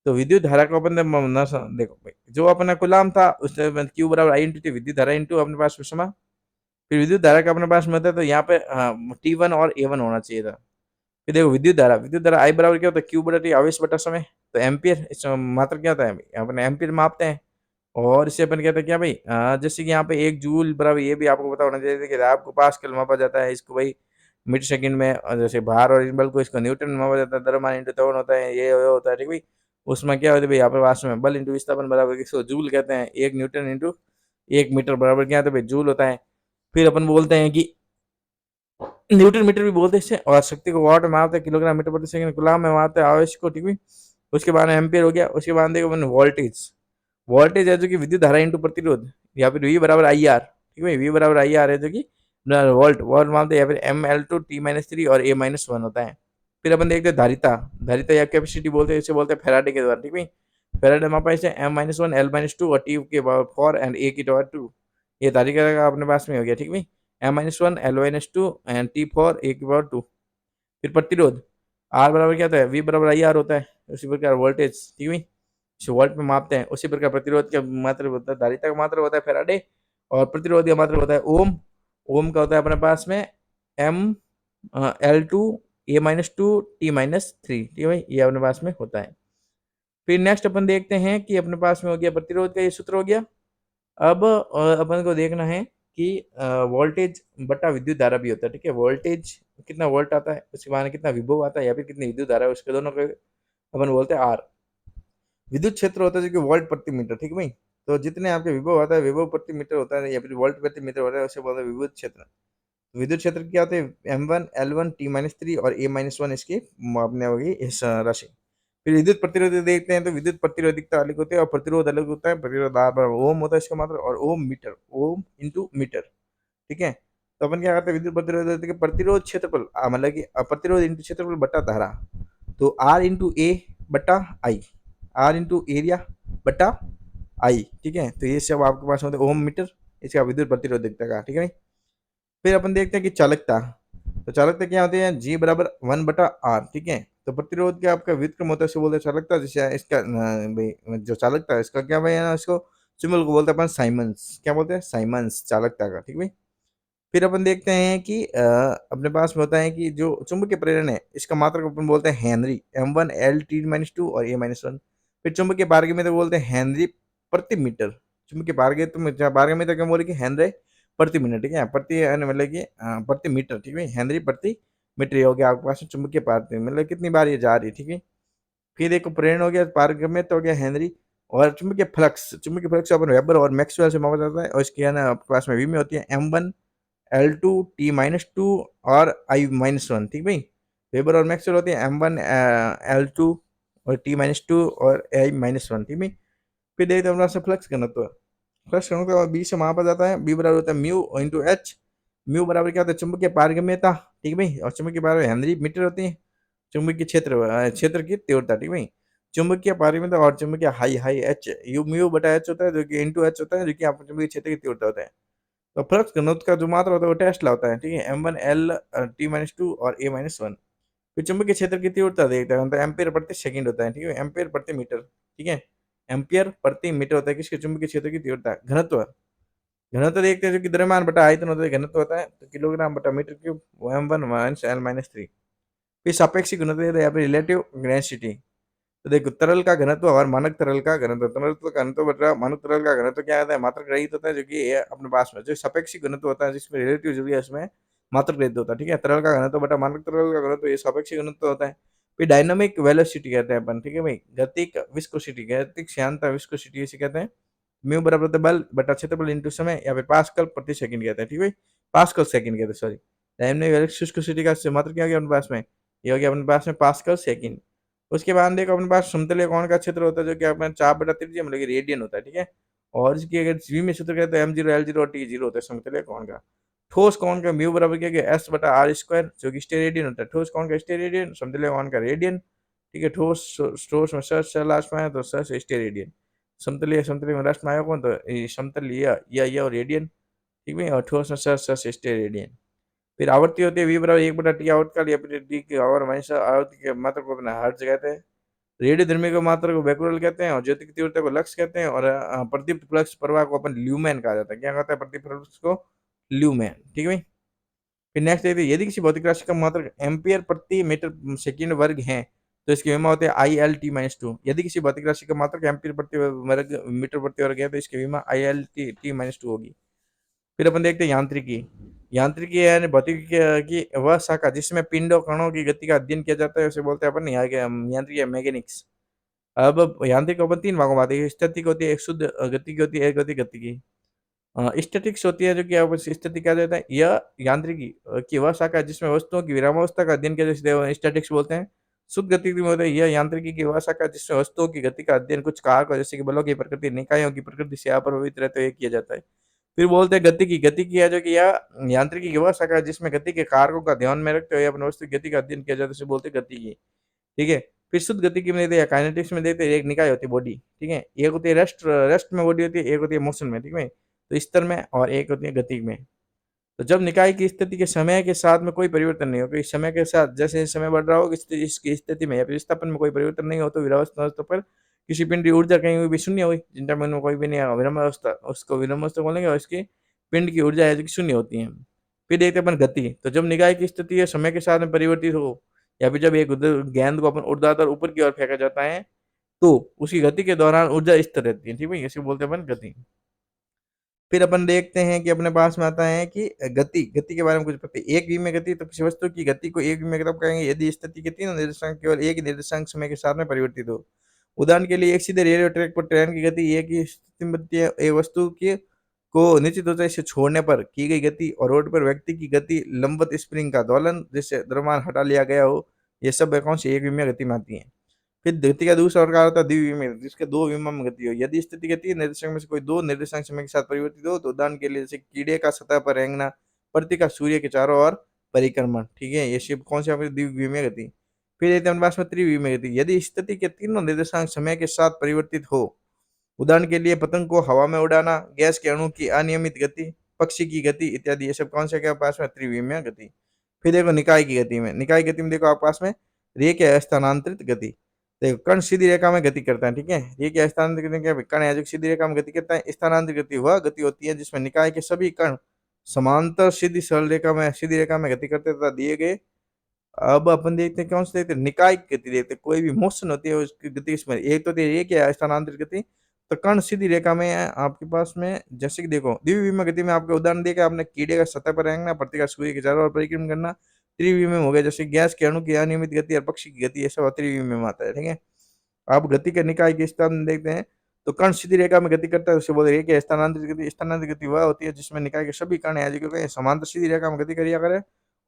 तो विद्युत धारा को अपन देखो भाई, जो अपना कूलम था उससे Q बराबर I इंटू T, विद्युत धारा इंटू अपने पास में समय। फिर विद्युत धारा का अपने पास में होता है, तो यहाँ पे T1 और A1 होना चाहिए था। फिर देखो विद्युत धारा, विद्युत धारा I बराबर क्या होता है, Q बटा T, आवेश बटा समय। तो एम्पियर, इस मात्रा क्या होता है अपन एम्पियर मापते हैं। और इसे अपन कहते हैं क्या भाई, जैसे कि यहाँ पे 1 जूल बराबर, ये भी आपको पता होना चाहिए कि आपको पास्कल मापा जाता है, इसको भाई मीटर सेकंड में। और जैसे भार और इस बल को इसको न्यूटन में मापा जाता है, द्रव्यमान इंटू त्वरण होता है, ये होता है, ठीक भाई। उसमें क्या होता है भाई, यहाँ पर वास्तव में बल इंटू विस्थापन बराबर इसको जूल कहते हैं, 1 न्यूटन इंटू 1 मीटर बराबर क्या होता है भाई, जूल होता है। फिर अपन बोलते हैं कि न्यूटन मीटर भी बोलते हैं इसे, और शक्ति को वाट में मापते हैं, किलोग्राम मीटर प्रति सेकंड कूलम में मापते हैं, आवेश को, ठीक है। उसके बाद एम्पियर हो गया। उसके बाद देखो वोल्टेज। वोल्टेज है जो कि विद्युत धारा इंटू प्रतिरोध, या फिर V बराबर IR, ठीक है। V बराबर IR है जो कि वोल्ट वोल्ट मानते हैं, या फिर ML2 T-3 और A-1 होता है। फिर अपन देखते हैं धारिता। धारिता या कैपेसिटी बोलते हैं, इसे बोलते हैं फैराडे के द्वारा, ठीक है। फैराडे मापा इसे M-1 L-2 और T के पावर 4 एंड A की पावर 2। ये धारिता का अपने पास में हो गया, ठीक है। M-1 L-2 and T4 A की पावर 2। फिर प्रतिरोध, R बराबर क्या होता है, V बराबर IR होता है। उसी प्रकार वोल्टेज, ठीक है, वोल्ट में मापते हैं। उसी प्रकार प्रतिरोध का मात्रा होता है, धारिता का मात्रा होता है फैराडे, और प्रतिरोध का मात्रा होता है ओम। ओम का होता है अपने पास में M L2 A-2 T-3, ठीक है भाई, ये अपने पास में होता है। फिर नेक्स्ट अपन देखते हैं कि अपने पास में हो गया प्रतिरोध का ये सूत्र हो गया। अब अपन को देखना है कि वोल्टेज बटा विद्युत धारा भी होता है, ठीक है। वोल्टेज कितना वोल्ट आता है, उसके बाद कितना विभव आता है, या फिर कितनी विद्युत धारा है, उसके दोनों को अपन बोलते हैं आर। विद्युत क्षेत्र होता है जो कि वोल्ट प्रति मीटर, ठीक है भाई। तो जितने आपके विभव आता है, विभव प्रति मीटर होता है, या फिर वोल्ट प्रति मीटर होता है, उसे बोलते हैं विद्युत क्षेत्र। तो विद्युत क्षेत्र क्या होते हैं, M1 L1 T-3 और A-1 इसकी मापने होगी इस राशि। फिर विद्युत प्रतिरोध देखते हैं, तो विद्युत प्रतिरोधिकता अलग होती है और प्रतिरोध अलग होता है। प्रतिरोध आर बराबर ओम होता है इसका मात्रा, और ओम मीटर, ओम इंटू मीटर, ठीक है। तो अपन क्या करते हैं, विद्युत प्रतिरोध के प्रतिरोध क्षेत्रफल मतलब कि प्रतिरोध इंटू क्षेत्रफल बटा धारा। तो R इंटू ए बटा आई, आर इंटू एरिया बटा आई, ठीक है। तो ये सब आपके पास होता है ओम मीटर, इसका विद्युत प्रतिरोधकता का, ठीक है। फिर अपन देखते हैं कि चालकता। तो चालकता क्या होती है, G बराबर 1 बटा R, ठीक है। तो प्रतिरोध क्या आपका व्युत्क्रम होता है, उसे बोलते हैं चालकता। जैसे इसका भाई जो चालकता है इसका क्या भाई है ना, इसको सिंबल को बोलते हैं अपन साइमंस। क्या बोलते हैं? साइमंस, चालकता का। ठीक भाई। फिर अपन देखते हैं कि अपने पास में होता है कि जो चुंबकीय प्रेरण है इसका मात्रक अपन बोलते हैं हेनरी, M1 L T-2 और A-1। फिर चुंबकीय पारगम्यता बोलते हैं हेनरी प्रति मीटर। चुंबकीय पारगम्यता क्या बोले कि हेनरी प्रति मिनट। ठीक है, प्रति यानी मतलब कि प्रति मीटर। ठीक है, हेनरी प्रति मीटर ये हो गया आपके पास में चुंबकीय पारगम्यता, मतलब कितनी बार ये जा रही है। ठीक है। फिर एक प्रेरण हो गया, पारगम्यता हो गया हेनरी। और चुंबकीय फ्लक्स अपन वेबर और मैक्सवेल से मापा जाता है, और इसकी है ना आपके पास में भी में होती है M1 L2 T-2 और I-1। ठीक भाई। वेबर और मैक्सवेल होते हैं M1 L2 और T-2 और I-1। ठीक भाई। फिर देखते हैं हमारे पास फ्लक्स घनत्व। फ्लक्स घनत्व बी से मापा जाता है, बी बराबर होता है म्यू इंटू एच। म्यू बराबर क्या होता है? चुंबकीय पारगम्यता। ठीक भाई। और चुंबकीय पारगम्यता हेनरी मीटर होती है। चुंबकीय क्षेत्र की तीव्रता। ठीक भाई। चुंबकीय पारगम्यता और चुंबकीय high high H, you mu बटा एच होता है, जो कि इंटू एच होता है, जो कि आप चुंबकीय क्षेत्र की तीव्रता होता है। तो फ्लक्स घनत्व का जो मात्रा होता है वो टेस्ला होता है। ठीक है, M1 L T-2 और A-1। फिर चुंबकीय क्षेत्र की तीव्रता देखते हैं तो एम्पियर प्रति सेकंड होता है। ठीक है, एम्पियर प्रति मीटर। ठीक है, एम्पियर प्रति मीटर होता है किसके? चुंबकीय क्षेत्र की तीव्रता। घनत्व, घनत्व देखते हैं जो कि द्रव्यमान बटा आयतन होता है, घनत्व होता है तो किलोग्राम बटा मीटर क्यूब, वो M1 - L-3। फिर सापेक्षिक घनत्व या फिर रिलेटिव डेंसिटी। तो देखो तरल का घनत्व और मानक तरल का घनत्व, तरल का घनत्व बटा मानक तरल का घनत्व क्या आता है? मात्रक रहित होता है, जो कि ये अपने पास में जो सापेक्षिक घनत्व होता है जिसमें रिलेटिव जो भी है उसमें मात्रक रहित होता है। ठीक है, तरल का घनत्व बटा मानक तरल का घनत्व ये सापेक्षिक घनत्व होता है। फिर डायनामिक वेलोसिटी कहते हैं अपन। ठीक है भाई, गतिक विस्कोसिटी, गतिक श्यानता विस्कोसिटी इसे कहते हैं। म्यू बराबर होता है बल बटा क्षेत्रफल इंटू समय, या फिर पास्कल प्रति सेकंड कहते हैं। ठीक है, पास्कल सेकंड कहते हैं, सॉरी। डायनामिक विस्कोसिटी का मात्रक क्या हो गया अपने पास में? ये हो गया अपने पास में पास्कल सेकंड। उसके बाद देखो अपने पास समतलीय कोण का क्षेत्र होता है, जो कि अपने 4/3 मतलब कि रेडियन होता है। ठीक है, और इसकी अगर जी में सूत्र करें तो M0 L0 और T0 होता है समतलीय कोण का। ठोस कोण का म्यू बराबर क्या गया S/R², जो कि स्टेरेडियन होता है। ठोस कोण का स्टेरेडियन, समतलीय कोण का रेडियन। ठीक है, ठोस ठोस में स लास्ट में है तो स से स्टेरेडियन। समतलीय समतलीय में लास्ट में आया कौन? तो ये समतलीय या और रेडियन। ठीक है, और ठोस में स से स्टेरेडियन। फिर आवृत्ति होती है V बराबर 1/T आवर्तकाल, या फिर D की आवर माइनस आवृत्ति के मात्रा को अपना हर्ट्ज कहते हैं। रेडियो धर्मी को मात्रा को बैकुलर कहते हैं, और ज्योति की तीव्रता को लक्स कहते हैं, और प्रदीप्त फ्लक्स प्रवाह को अपन ल्यूमेन कहा जाता है। क्या कहता है? प्रदीप्त फ्लक्स को ल्यूमेन। ठीक है भाई। फिर नेक्स्ट देखते हैं, यदि किसी भौतिक राशि का मात्रक एम्पियर प्रति मीटर सेकंड वर्ग है तो इसकी विमा होते हैं IL-T-2। यदि किसी भौतिक राशि का मात्रक एम्पियर प्रति वर्ग मीटर प्रति वर्ग है तो इसकी विमा IL-T-2 होगी। फिर अपन देखते हैं यांत्रिकी। यांत्रिकी यानी भौतिकी की वह शाखा जिसमें पिंडों कणों की गति का अध्ययन किया जाता है, उसे बोलते हैं अपन यांत्रिकी मैकेनिक्स। अब यांत्रिक अपन 3 भागों में आती है। स्टैटिक होती है, एक शुद्ध गति की होती है, एक गति गतिकी। स्टैटिक्स होती है जो कि आप स्थिति क्या देता है? यह यांत्रिकी की वह शाखा है जिसमें वस्तुओं की विरामावस्था का अध्ययन किया जाता है, स्टैटिक्स बोलते हैं। शुद्ध गति में होता है यह यांत्रिकी की वह शाखा है जिसमें वस्तुओं की गति का अध्ययन कुछ कारकों जैसे कि बलों की प्रकृति, निकायों की प्रकृति से अप्रभावित रहते हुए किया जाता है। फिर बोलते हैं गतिकी। गतिकी है जो कि यह यांत्रिकी की वह शाखा है जिसमें गति के कारकों का ध्यान में रखते हुए अपने वस्तु की गति का अध्ययन किया जाता है, उसे बोलते हैं गतिकी। ठीक है, फिर शुद्ध गतिकी में देखते हैं, काइनेटिक्स में देखते हैं, एक निकाय होती है बॉडी। ठीक है, एक होती है रेस्ट, रेस्ट में बॉडी होती है, एक होती है मोशन में। ठीक है, तो स्तर में, और एक होती है गति में। तो जब निकाय की स्थिति के समय के साथ में कोई परिवर्तन नहीं हो, कि समय के साथ जैसे समय बढ़ रहा हो इसकी स्थिति में या फिर विस्थापन में कोई परिवर्तन नहीं हो, तो विरामावस्था पर किसी पिंड की ऊर्जा कहीं भी शून्य हुई, जिन टाइम में कोई भी नहीं आया विरामावस्था, उसको विरामावस्था बोलेंगे, और इसकी पिंड की ऊर्जा है जो कि शून्य होती है। फिर देखते हैं अपन गति। तो जब निकाय की स्थिति है समय के साथ में परिवर्तित हो, या फिर जब एक गेंद को अपन ऊर्ध्वाधर ऊपर की ओर फेंका जाता है, तो उसकी गति के दौरान ऊर्जा स्थिर रहती है। ठीक है, इसे बोलते हैं अपन गति। फिर अपन देखते हैं कि अपने पास में आता है कि गति, गति के बारे में कुछ पता है। एक विमीय गति, तो किसी वस्तु की गति को एक विमीय कब कहेंगे? यदि स्थिति के तीनों निर्देशांक केवल एक ही निर्देशांक समय के साथ में परिवर्तित हो। उदाहरण के लिए एक सीधे रेलवे ट्रैक पर ट्रेन की गति एक ही स्थिति में बनती है, एक वस्तु की को निश्चित ऊंचाई से छोड़ने पर की गई गति, और रोड पर व्यक्ति की गति, लंबवत स्प्रिंग का दोलन जिससे द्रव्यमान हटा लिया गया हो, ये सब कौन सी एक विमीय गति में आती है। फिर गति का दूसरा प्रकार होता है द्विविमीय, जिसके दो विमम गति हो। यदि स्थिति के तीन निर्देशांक में से कोई दो निर्देशांक समय के साथ परिवर्तित हो, तो उदाहरण के लिए जैसे कीड़े का सतह पर रेंगना, प्रति का सूर्य के चारों ओर परिक्रमण। ठीक है, ये शिव कौन सी आपकी द्विविमीय गति। फिर एक हमारे पास में त्रिविमीय गति। यदि स्थिति के तीनों निर्देशांक समय के साथ परिवर्तित हो, उदाहरण के लिए पतंग को हवा में उड़ाना, गैस के अणु की अनियमित गति, पक्षी की गति इत्यादि, ये सब कौन सा क्या पास में त्रिविमीय गति। फिर देखो निकाय की गति में, निकाय गति में देखो आपके पास में रेख या स्थानांतरित गति। देखो कण सीधी रेखा में गति करता है, ठीक है। रेख या स्थानांतरित गति क्या है? कण है जो सीधी रेखा में गति करता है। स्थानांतरित गति वह गति होती है जिसमें निकाय के सभी कण समांतर सीधी सरल रेखा में सीधी रेखा में गति करते तथा दिए गए। अब अपन देखते हैं कौन से देखते हैं, निकाय की गति देखते हैं। कोई भी मोशन होती है उसकी गति इसमें एक तो रेख या स्थानांतरित गति। तो कण सीधी रेखा में है आपके पास में, जैसे कि देखो द्विविमीय गति में आपको उदाहरण दिया आपने, कीड़े का सतह पर रेंगना, पृथ्वी का सूर्य के चारों ओर परिक्रमण करना। त्रिविमीय हो गया जैसे गैस के अणु की अनियमित गति और पक्षी की गति, ये सब त्रिविमीय में आता है, ठीक है। आप गति के निकाय के स्थान देखते हैं तो कण सीधी रेखा में गति करता है उसे बोलते हैं कि स्थानांतरित गति। स्थानांतरित गति वह होती है जिसमें निकाय के सभी कण है जो समांतर सीधी रेखा में गति करिया करे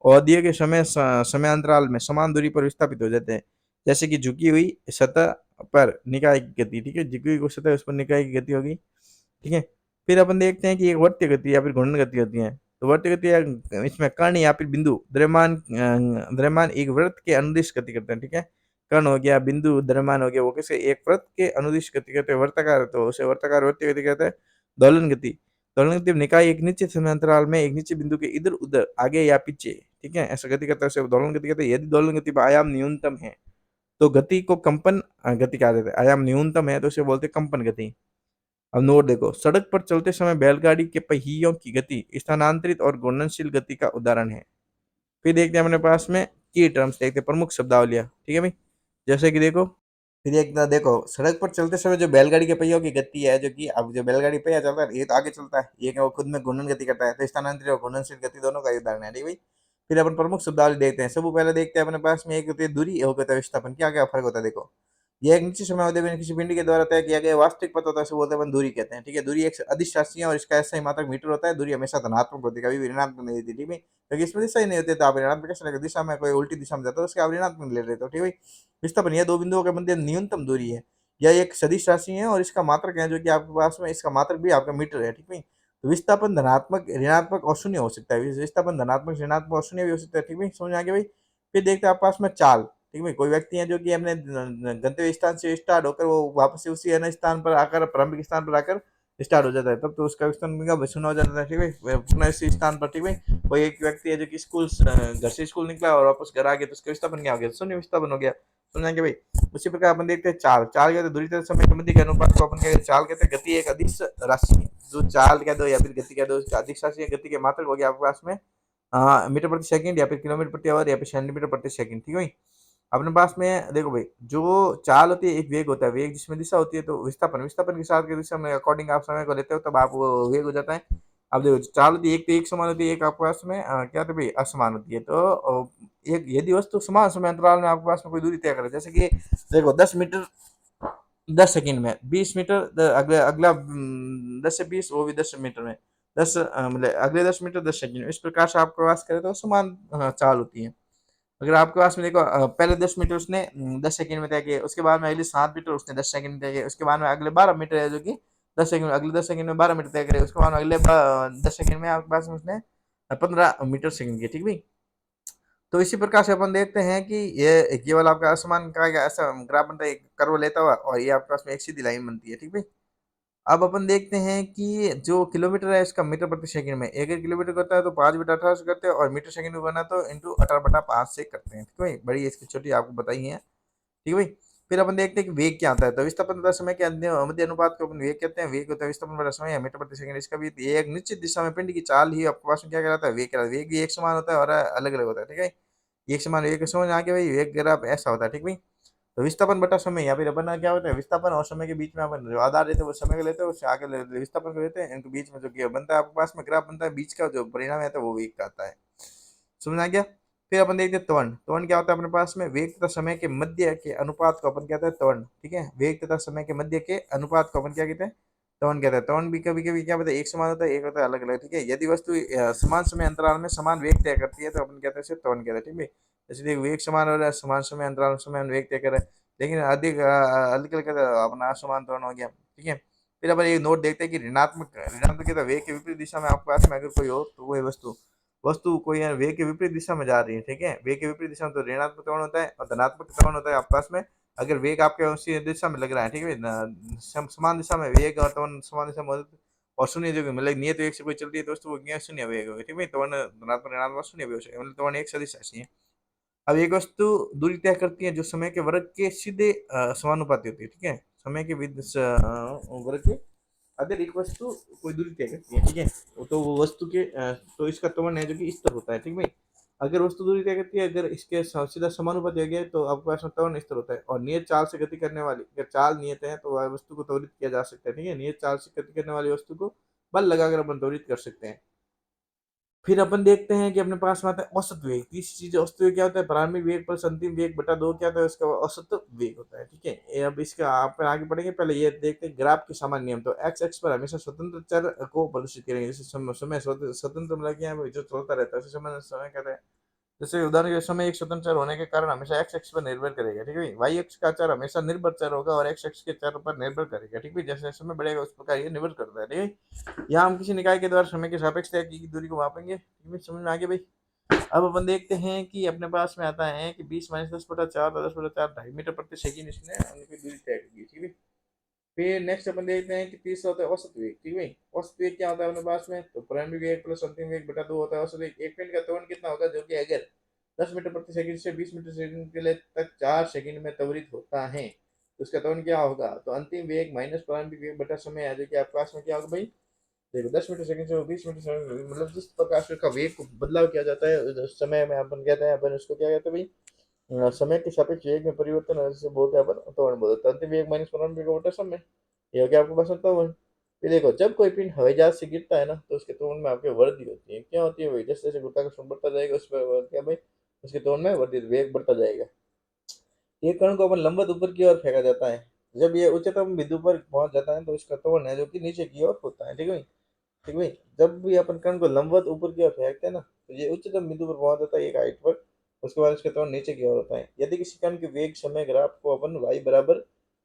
और दिए गए समयांतराल में समान दूरी पर विस्थापित हो जाते हैं। जैसे कि झुकी हुई सतह पर निकाय की गति, ठीक है, झुकी हुई सतह उस पर निकाय की गति होगी, ठीक है। फिर अपन देखते हैं कि एक वर्तीय गति या फिर घूर्णन गति होती है। तो वर्तीय गति इसमें कण या फिर बिंदु द्रव्यमान एक वृत्त के अनुदिश गति करते हैं, ठीक है। कण हो गया, बिंदु, द्रव्यमान हो गया, वो कैसे एक वृत्त के अनुदिश गति करते हैं, वर्ताकार, तो उसे वर्ताकार वर्तीय गति कहते हैं। दोलन गति, दोलन गति में निकाय एक निश्चित समय अंतराल में एक निश्चित बिंदु के इधर उधर आगे या पीछे, ठीक है, ऐसा गति करता है उसे दोलन गति कहते हैं। यदि दोलन गति का आयाम न्यूनतम है तो गति को कंपन गति कहा जाता है। आयाम न्यूनतम है तो उसे बोलते हैं कंपन गति। अब नोट देखो, सड़क पर चलते समय बैलगाड़ी के पहियों की गति स्थानांतरित और घूर्णनशील गति का उदाहरण है। फिर देखते हैं अपने पास में की टर्म्स, देखते हैं प्रमुख शब्दावलियां, ठीक है भाई। जैसे कि देखो, फिर एक देखो सड़क पर चलते समय जो बैलगाड़ी के पहियों की गति है, जो कि अब जो बैलगाड़ी पहिया चलता है ये तो आगे चलता है, ये क्या वो खुद में घूर्णन गति करता है, तो स्थानांतरित और घूर्णनशील गति दोनों का उदाहरण है, ठीक भाई। फिर अपन प्रमुख शब्दावली देखते हैं। सबसे पहले देखते हैं अपने पास में एक होती है दूरी, एक होता है विस्थापन। क्या क्या फर्क होता है देखो, यह एक निश्चित समयावधि में किसी पिंड के द्वारा तय किया गया वास्तविक पथ होता है, उसे बोलते हैं अपन दूरी कहते हैं, ठीक है। दूरी एक अदिश राशि है और इसका ऐसा ही मात्रक मीटर होता है। दूरी हमेशा धनात्मक होती है, कभी भी ऋणात्मक नहीं होती, ठीक है। क्योंकि इसमें दिशा ही नहीं होती, तो आप ऋणात्मक कैसे लेंगे, दिशा में कोई उल्टी दिशा में जाता है उसके आप ऋणात्मक ले लेते हो, ठीक है। विस्थापन यह दो बिंदुओं के मध्य न्यूनतम दूरी है। यह एक सदिश राशि है और इसका मात्रक है जो कि आपके पास में, इसका मात्रक भी आपका मीटर है, ठीक है। तो विस्थापन धनात्मक, ऋणात्मक और शून्य हो सकता है। विस्थापन धनात्मक, ऋणात्मक और शून्य भी हो सकता है, ठीक है। समझ आ गया भाई। फिर देखते हैं आपके पास में चाल, ठीक है। कोई व्यक्ति है जो कि अपने गंतव्य स्थान से स्टार्ट होकर वो वापस से उसी अन्य स्थान पर आकर, प्रारंभिक स्थान पर आकर स्टार्ट हो जाता है, तब तो उसका स्थान शून्य हो जाता है, ठीक है, पुनः इसी स्थान पर, ठीक है। कोई एक व्यक्ति है जो कि स्कूल घर से स्कूल निकला और वापस घर आ गया तो उसका विस्थापन क्या हो गया, शून्य विस्थापन हो गया। समझेंगे भाई। उसी प्रकार अपन देखते हैं चाल, चाल कहते हैं दूरी तथा समय के मध्य के अनुपात को अपन कहते हैं चाल कहते हैं। गति एक अदिश राशि है, जो चाल कह दो या फिर गति कह दो, उसका अदिश राशि है। गति के मात्रक हो गया आपके पास में मीटर प्रति सेकंड या फिर किलोमीटर प्रति आवर या फिर सेंटीमीटर प्रति सेकंड, ठीक है भाई। अपने पास में देखो भाई, जो चाल होती है एक वेग होता है, वेग जिसमें दिशा होती है, तो विस्थापन, विस्थापन के साथ के दिशा में अकॉर्डिंग आप समय को लेते हो तब आप वो वेग हो जाता है। अब देखो चाल होती है एक तो एक समान होती है, एक आपके पास में क्या होती है भाई असमान होती है। तो एक यदि वस्तु समान समय अंतराल में आपके पास में कोई दूरी तय करे, जैसे कि देखो 10 मीटर 10 सेकंड में, 20 मीटर अगले अगला 10 से 20 वो भी 10 मीटर में, 10 मतलब अगले 10 मीटर 10 सेकंड में, इस प्रकार से आपके पास करे तो समान चाल होती है। अगर आपके पास में देखो पहले 10 मीटर उसने 10 सेकंड में तय किए, उसके बाद में अगले 7 मीटर उसने 10 सेकंड में तय किए, उसके बाद में अगले 12 मीटर है जो कि 10 सेकंड, अगले 10 सेकंड में 12 मीटर तय करे, उसके बाद में अगले 10 सेकंड में आपके पास में उसने 15 मीटर सेकंड किए, ठीक भाई। तो इसी प्रकार से अपन देखते हैं कि ये केवल आपका असमान का ऐसा ग्राफ बनता है, एक कर्व लेता हुआ, और ये आपके पास में एक सीधी लाइन बनती है, ठीक भाई। अब अपन देखते हैं कि जो किलोमीटर है इसका मीटर प्रति सेकंड में, एक किलोमीटर करता है तो 5/18 से करते हैं, और मीटर सेकंड में बना तो इंटू 18/5 से करते हैं, ठीक है भाई। बड़ी इसकी छोटी आपको बताई है, ठीक है भाई। फिर अपन देखते हैं कि वेग क्या होता है। तो विस्थापन तथा समय के मध्य अनुपात को अपन वेग कहते हैं। वेग होता है विस्थापन बटा समय या मीटर प्रति सेकंड। इसका भी ये एक निश्चित दिशा में पिंड की चाल ही आपके पास में क्या कहलाता है, वेग कहलाता है। वेग भी एक समान होता है और अलग अलग होता है, ठीक है। एक समान वेग समझ आ गया भाई, वेग ग्राफ ऐसा होता है, ठीक भाई। तो विस्थापन बटा समय, या फिर अपन क्या होता है विस्थापन और समय के बीच में अपन जो आधार लेते हैं वो समय को लेते हैं, उससे आगे विस्थापन को लेते हैं, इनके बीच में जो बनता है आपके पास में ग्राफ बनता है, बीच का जो परिणाम है तो वो वेग का आता है। समझ आ गया। फिर अपन देखते हैं त्वरण। त्वरण क्या होता है अपने पास में, वेग तथा समय के मध्य के अनुपात को अपन कहते हैं त्वरण, ठीक है। वेग तथा समय के मध्य के अनुपात को अपन क्या कहते हैं, त्वरण कहते हैं। त्वरण भी कभी कभी क्या होता है एक समान होता है, एक होता है अलग अलग, ठीक है। यदि वस्तु समान समय अंतराल में समान वेग तय करती है तो अपन कहते हैं इसे त्वरण कहते हैं, ठीक है। जैसे देखो वेग समान हो रहा है, समान समय अंतराल में समान वेग तय कर रहा है, लेकिन अधिक अलग अलग अपना असमान त्वरण हो गया, ठीक है। फिर अपन एक नोट देखते हैं कि ऋणात्मक, ऋणात्मक कहता है वेग के विपरीत दिशा में आपके पास में अगर कोई हो तो वही वस्तु, वस्तु कोई है वेग के विपरीत दिशा में जा रही है, ठीक है। वेग के विपरीत दिशा में तो ऋणात्मक त्वरण होता है और धनात्मक त्वरण होता है आपके पास में अगर वेग आपके उसी दिशा में लग रहा है, ठीक है। समान दिशा में वेग और त्वरण समान दिशा में और शून्य जो मतलब नियत वेग से कोई चलती है तो वस्तु वो शून्य वेग होगी, ठीक है। त्वरण धनात्मक ऋणात्मक शून्य भी हो सकता है, मतलब त्वरण एक सदिश राशि है। अब एक वस्तु दूरी तय करती है जो समय के वर्ग के सीधे समानुपाती होती है, ठीक है, समय के वर्ग के अगर एक वस्तु कोई दूरी तय करती है, ठीक है, तो वो वस्तु के तो इसका त्वरण है जो कि स्तर होता है, ठीक भाई। अगर वस्तु दूरी तय करती है, अगर इसके सीधा समानुपाती हो गया तो आपके पास में त्वरण स्तर होता है। और नियत चाल से गति करने वाली, अगर चाल नियत है तो वह वस्तु को त्वरित किया जा सकता है, ठीक है, नियत चाल से गति करने वाली वस्तु को बल लगाकर अपन त्वरित कर सकते हैं। फिर अपन देखते हैं कि अपने पास में आता है औसत वेग। तीसरी चीज औसत वेग क्या होता है, प्रारंभिक वेग प्लस अंतिम वेग बटा दो क्या होता है, उसका औसत वेग होता है, ठीक है। ये अब इसका आप आगे पढ़ेंगे, पहले ये देखते हैं ग्राफ के सामान्य नियम। तो एक्स एक्स पर हमेशा स्वतंत्र चर को प्रदर्शित करेंगे, जैसे समय स्वतंत्र मतलब क्या है, जो चलता रहता है, समय समय कहते हैं। जैसे उदाहरण के समय एक स्वतंत्र चर होने के कारण हमेशा एक्स एक्स पर निर्भर करेगा, ठीक है। वाई एक्स का चर हमेशा निर्भर चर होगा और एक्स एक्स के चर पर निर्भर करेगा, ठीक है। जैसे समय बढ़ेगा उस प्रकार ये निर्भर करता है, ठीक है। यहाँ हम किसी निकाय के द्वारा समय के सापेक्ष तय की दूरी को मापेंगे, ठीक है, समझ में आ गया भाई। अब अपन देखते हैं कि अपने पास में आता है कि 20 - 10/4 तो 10/4 2.5 मीटर प्रति सेकंड इसने उनकी दूरी तय की, ठीक है। फिर नेक्स्ट अपन देखते हैं कि तीसरा होता है औसत वेग, ठीक है। औसत वेग क्या होता है अपने पास में, तो प्रारंभिक वेग प्लस अंतिम वेग बटा 2 होता है औसत वेग। एक पिंड का त्वरण कितना होगा, जो कि अगर 10 मीटर प्रति सेकंड से 20 मीटर सेकंड के लिए तक 4 सेकंड में त्वरित होता है तो उसका त्वरण क्या होगा, तो अंतिम वेग माइनस प्रारंभिक वेग बटा समय है, जो कि आपके पास में क्या होगा भाई, देखो 10 मीटर सेकंड से 20 मीटर सेकंड, मतलब जिस प्रकार से उसका वेग को बदलाव किया जाता है उस समय में अपन कहते हैं, अपन उसको क्या कहते हैं भाई, समय के सापेक्ष वेग में परिवर्तन होने से बोलते हैं अपन त्वरण बोलते हैं। अंतिम वेग माइनस प्रारंभिक वेग बटा समय, ये हो गया आपके पास में त्वरण। फिर देखो जब कोई पिंड हवाई जहाज से गिरता है ना तो उसके त्वरण में आपके वृद्धि होती है, क्या होती है भाई, जैसे जैसे गुरुत्वाकर्षण बढ़ता जाएगा उस पर क्या भाई, उसके त्वरण में वृद्धि, वेग बढ़ता जाएगा। एक कण को अपन लंबवत ऊपर की ओर फेंका जाता है, जब ये उच्चतम बिंदु पर पहुंच जाता है तो इसका त्वरण है जो कि नीचे की ओर होता है, ठीक है। ठीक भाई, जब भी अपन कण को लंबवत ऊपर की ओर फेंकते हैं ना तो ये उच्चतम बिंदु पर पहुंच जाता है एक हाइट पर, उसके बाद इसका त्वरण नीचे की ओर होता है। यदि किसी कण के वेग समय ग्राफ को अपन y बराबर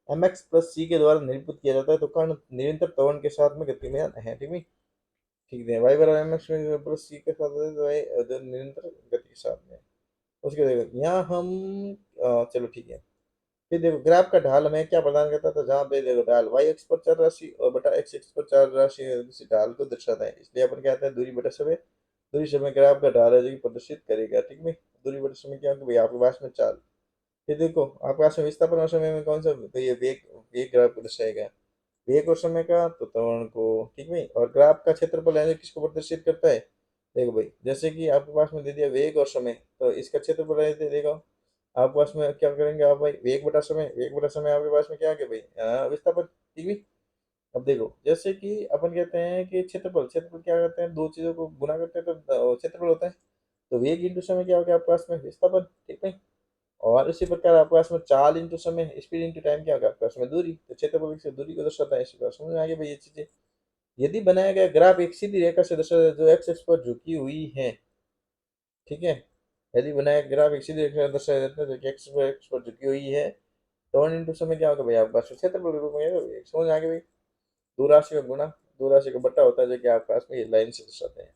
mx प्लस c के द्वारा निरूपित किया जाता है तो कण निरंतर त्वरण के साथ में गतिमान है, ठीक है। ठीक है, y बराबर mx प्लस c के साथ है, तो निरंतर गति के साथ में है। उसके देखो यहाँ हम चलो ठीक है। फिर देखो ग्राफ का ढाल हमें क्या प्रदान करता था, जहाँ पे देखो ढाल y अक्ष पर चर राशि और बटा x अक्ष पर चर राशि इस ढाल को दर्शाता है, इसलिए अपन कहते हैं दूरी बटा समय। दूरी समय ग्राफ का ढाल है जो कि प्रदर्शित करेगा, ठीक है। दूरी बटा समय क्या होगा भाई, आपके पास में चाल। फिर देखो आपके पास में विस्थापन और समय में कौन सा, तो ये वेग, वेग ग्राफ को दर्शाएगा, वेग और समय का तो त्वरण को, ठीक है। और ग्राफ का क्षेत्रफल है जो किसको प्रदर्शित करता है, देखो भाई जैसे कि आपके पास में दे दिया वेग और समय, तो इसका क्षेत्रफल है देखो आपके पास में क्या करेंगे आप भाई, वेग बटा समय, वेग बटा समय आपके पास में क्या आ गया भाई, विस्थापन, ठीक है। अब देखो जैसे कि अपन कहते हैं कि क्षेत्रफल, क्षेत्रफल क्या करते हैं, दो चीजों को गुना करते हैं तो क्षेत्रफल होता है। तो वेग इंटू समय क्या हो गया आपके पास में, विस्थापन, ठीक है। और इसी प्रकार आपके पास में चाल इंटू समय, स्पीड इंटू टाइम क्या होगा आपके पास में, दूरी। तो क्षेत्रफल से दूरी को दर्शाता है, इसी प्रकार समझ में आ गया भाई ये चीजें। यदि बनाया गया ग्राफ एक सीधी रेखा से दर्शाता है जो एक्स एक्स पर झुकी हुई है, ठीक है। यदि बनाया गया ग्राफ एक सीधी रेखा से दर्शाया जाता है जो कि एक्स पर झुकी हुई है, तो वन इंटू समय क्या होगा भाई आपके पास में, क्षेत्रफल के रूप में समझ में आ गया भाई। दो राशि का गुणा, दो राशि का बट्टा होता है जो कि आपके पास में ये लाइन से दर्शाते हैं।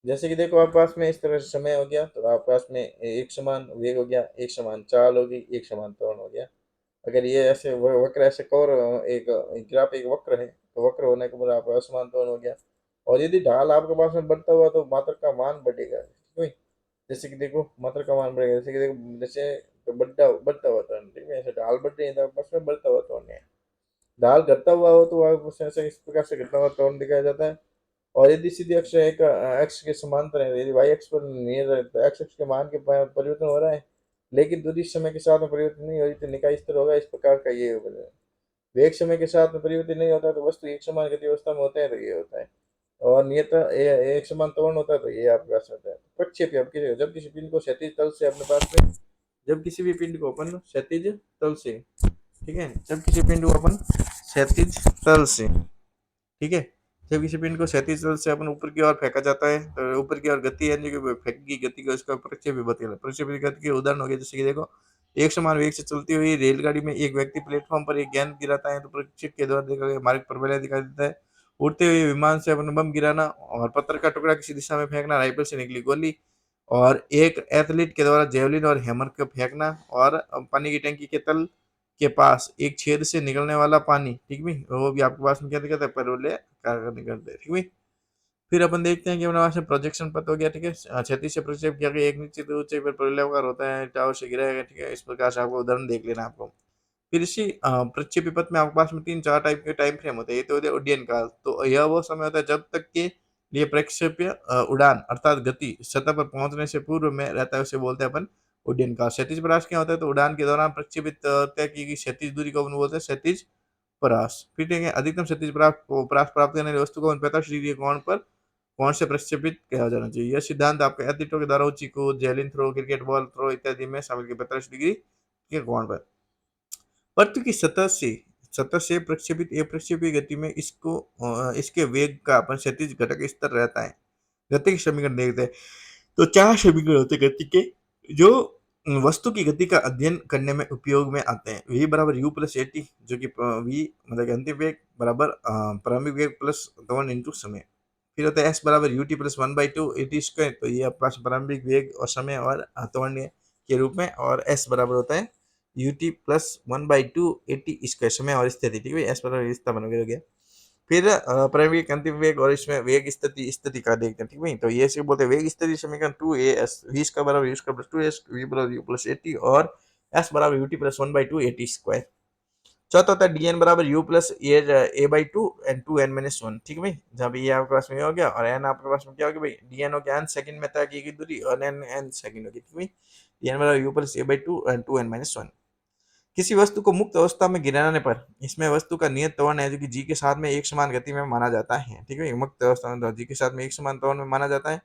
जैसे कि देखो आपके पास में इस तरह से समय हो गया तो आपके पास में एक समान वेग हो गया, एक समान चाल होगी, एक समान त्वरण हो गया। अगर ये ऐसे वक्र ऐसे कवर, एक ग्राफ एक वक्र है तो वक्र होने के बाद आपका असमान त्वरण हो गया। और यदि ढाल आपके पास में बढ़ता हुआ तो मात्रा का मान बढ़ेगा, ठीक है। जैसे कि देखो मात्रा का मान बढ़ेगा, जैसे कि देखो जैसे तो बढ़ता बढ़ता हुआ त्वरण, ठीक है, ऐसे ढाल बढ़ रही है तो आपके पास में बढ़ता हुआ त्वरण है। ढाल घटता हुआ हो तो आपको ऐसे इस प्रकार से घटता हुआ त्वरण दिखाया जाता है। और यदि सीधी अक्ष एक अक्ष के समांतर है, यदि वाई अक्ष पर नियर है तो एक्स अक्ष के मान के परिवर्तन हो रहा है लेकिन दूरी समय के साथ में परिवर्तन नहीं हो रही तो निकाय स्तर होगा, इस प्रकार का ये होगा। वेग समय के साथ में परिवर्तन नहीं होता तो वस्तु एक समान गति अवस्था में होते हैं तो ये होता है। और नियत एक समान त्वरण होता है तो ये आपके पास होता है। प्रक्षेप्य, अब जब किसी पिंड को क्षैतिज तल से अपने पास में, जब किसी भी पिंड को अपन क्षैतिज तल से, ठीक है, जब किसी पिंड को अपन क्षैतिज तल से, ठीक है, जब किसी पिंड को क्षैतिज तल से अपन ऊपर की ओर फेंका जाता है तो ऊपर की ओर गति है जो फेंकी गति को इसका प्रक्षेप्य बताया है। प्रक्षेप्य गति के उदाहरण हो गए जैसे कि देखो एक समान वेग से चलती हुई रेलगाड़ी में एक व्यक्ति प्लेटफॉर्म पर एक गेंद गिराता है तो प्रक्षेप के द्वारा देखा गया मार्ग प्रबल दिखाई देता है। उड़ते हुए विमान से अपन बम गिराना और पत्थर का टुकड़ा किसी दिशा में फेंकना, राइफल से निकली गोली, और एक एथलीट के द्वारा जेवलिन और हैमर को फेंकना, और पानी की टंकी के तल के पास एक छेद से निकलने वाला पानी, ठीक है, वो भी आपके पास में क्या दिखाता है, परवलय कार्य करते हैं, ठीक है। फिर अपन देखते हैं कि अपने पास में प्रोजेक्शन पथ हो गया, ठीक है। क्षैतिज से प्रक्षेप किया गया एक निश्चित ऊंचाई पर परिलंबाकार होता है, टावर से गिरा है, ठीक है। इस प्रकार से आपको उदाहरण देख लेना आपको। फिर इसी प्रक्षेपी पथ में आपके पास में 3-4 टाइप के टाइम फ्रेम होते हैं। ये तो होते हैं उड्डयन काल, तो यह वो समय होता है जब तक के लिए प्रक्षेप्य उड़ान अर्थात गति सतह पर पहुंचने से पूर्व में रहता है, उसे बोलते हैं अपन उड्डयन काल। क्षैतिज परास क्या होता है, तो उड़ान के दौरान प्रक्षेपित तय की गई क्षैतिज दूरी को अपन बोलते हैं क्षैतिज परास। फिर ठीक है, अधिकतम क्षैतिज परास प्राप्त करने वाली वस्तु को 45 डिग्री कोण पर कोण से प्रक्षेपित किया जाना चाहिए। यह सिद्धांत आपके एथलीटों के द्वारा ऊंची कूद, javelin throw, cricket ball throw इत्यादि में शामिल किया 45 डिग्री के कोण पर। पृथ्वी की सतह से प्रक्षेपित एक प्रक्षेपी गति में इसके वेग का अपन क्षैतिज घटक स्तर रहता है। गति के समीकरण देखते हैं, तो 4 समीकरण होते हैं गति के, जो वस्तु की गति का अध्ययन करने में उपयोग में आते हैं। v बराबर u प्लस ए टी, जो कि v मतलब कि अंतिम वेग बराबर प्रारंभिक वेग प्लस त्वरण इंटू समय। फिर होता है s बराबर U T plus 1/2 A T square, तो ये आपके पास प्रारंभिक वेग और समय और त्वरण के रूप में, और s बराबर होता है U T plus 1/2 A T square, समय और स्थिति, ठीक है। s बराबर विस्थापन वगैरह हो गया। फिर प्रारंभिक अंतिम वेग और इसमें वेग स्थिति का देखते हैं, ठीक है। तो ये से बोलते हैं वेग स्थिति समीकरण 2as v इसका बराबर u square plus 2s v बराबर u प्लस 80 और s बराबर ut प्लस 1/2 at स्क्वायर। चौथा होता है dn बराबर u plus a/2 and 2n minus 1, ठीक है भाई। जहाँ पे ये आपके पास में हो गया और n आपके पास में क्या हो गया भाई, dn हो गया n सेकंड में तय की गई दूरी और n सेकंड हो गई, ठीक है। dn बराबर u plus a/2 and 2n minus 1। किसी वस्तु को मुक्त अवस्था में गिराने पर इसमें वस्तु का नियत त्वरण है, जो कि जी के साथ में एक समान गति में माना जाता है, ठीक है। मुक्त अवस्था में जी के साथ में एक समान त्वरण में माना जाता है।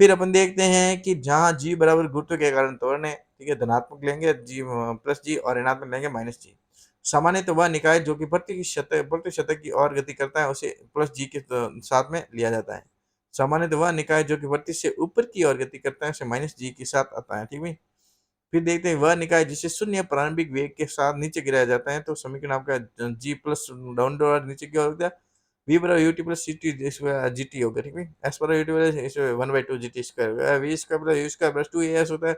फिर अपन देखते हैं कि जहां जी बराबर गुरुत्व के कारण त्वरण है, ठीक है, धनात्मक लेंगे जी प्लस जी और ऋणात्मक लेंगे माइनस जी। सामान्य तो वह निकाय जो कि प्रति शतक की और गति करता है, उसे प्लस जी के साथ में लिया जाता है। सामान्य तो वह निकाय जो कि प्रति से ऊपर की ओर गति करता है, उसे माइनस जी के साथ आता है, ठीक है। फिर देखते हैं वह निकाय जिसे शून्य प्रारंभिक वेग के साथ नीचे गिराया जाता है, तो समीकरण आपका जी प्लस डाउन नीचे की ओर होगा, v बराबर ut plus C T G T होगा, ठीक है। s बराबर ut plus 1/2 G T square होगा, v square plus u square plus 2as होता है।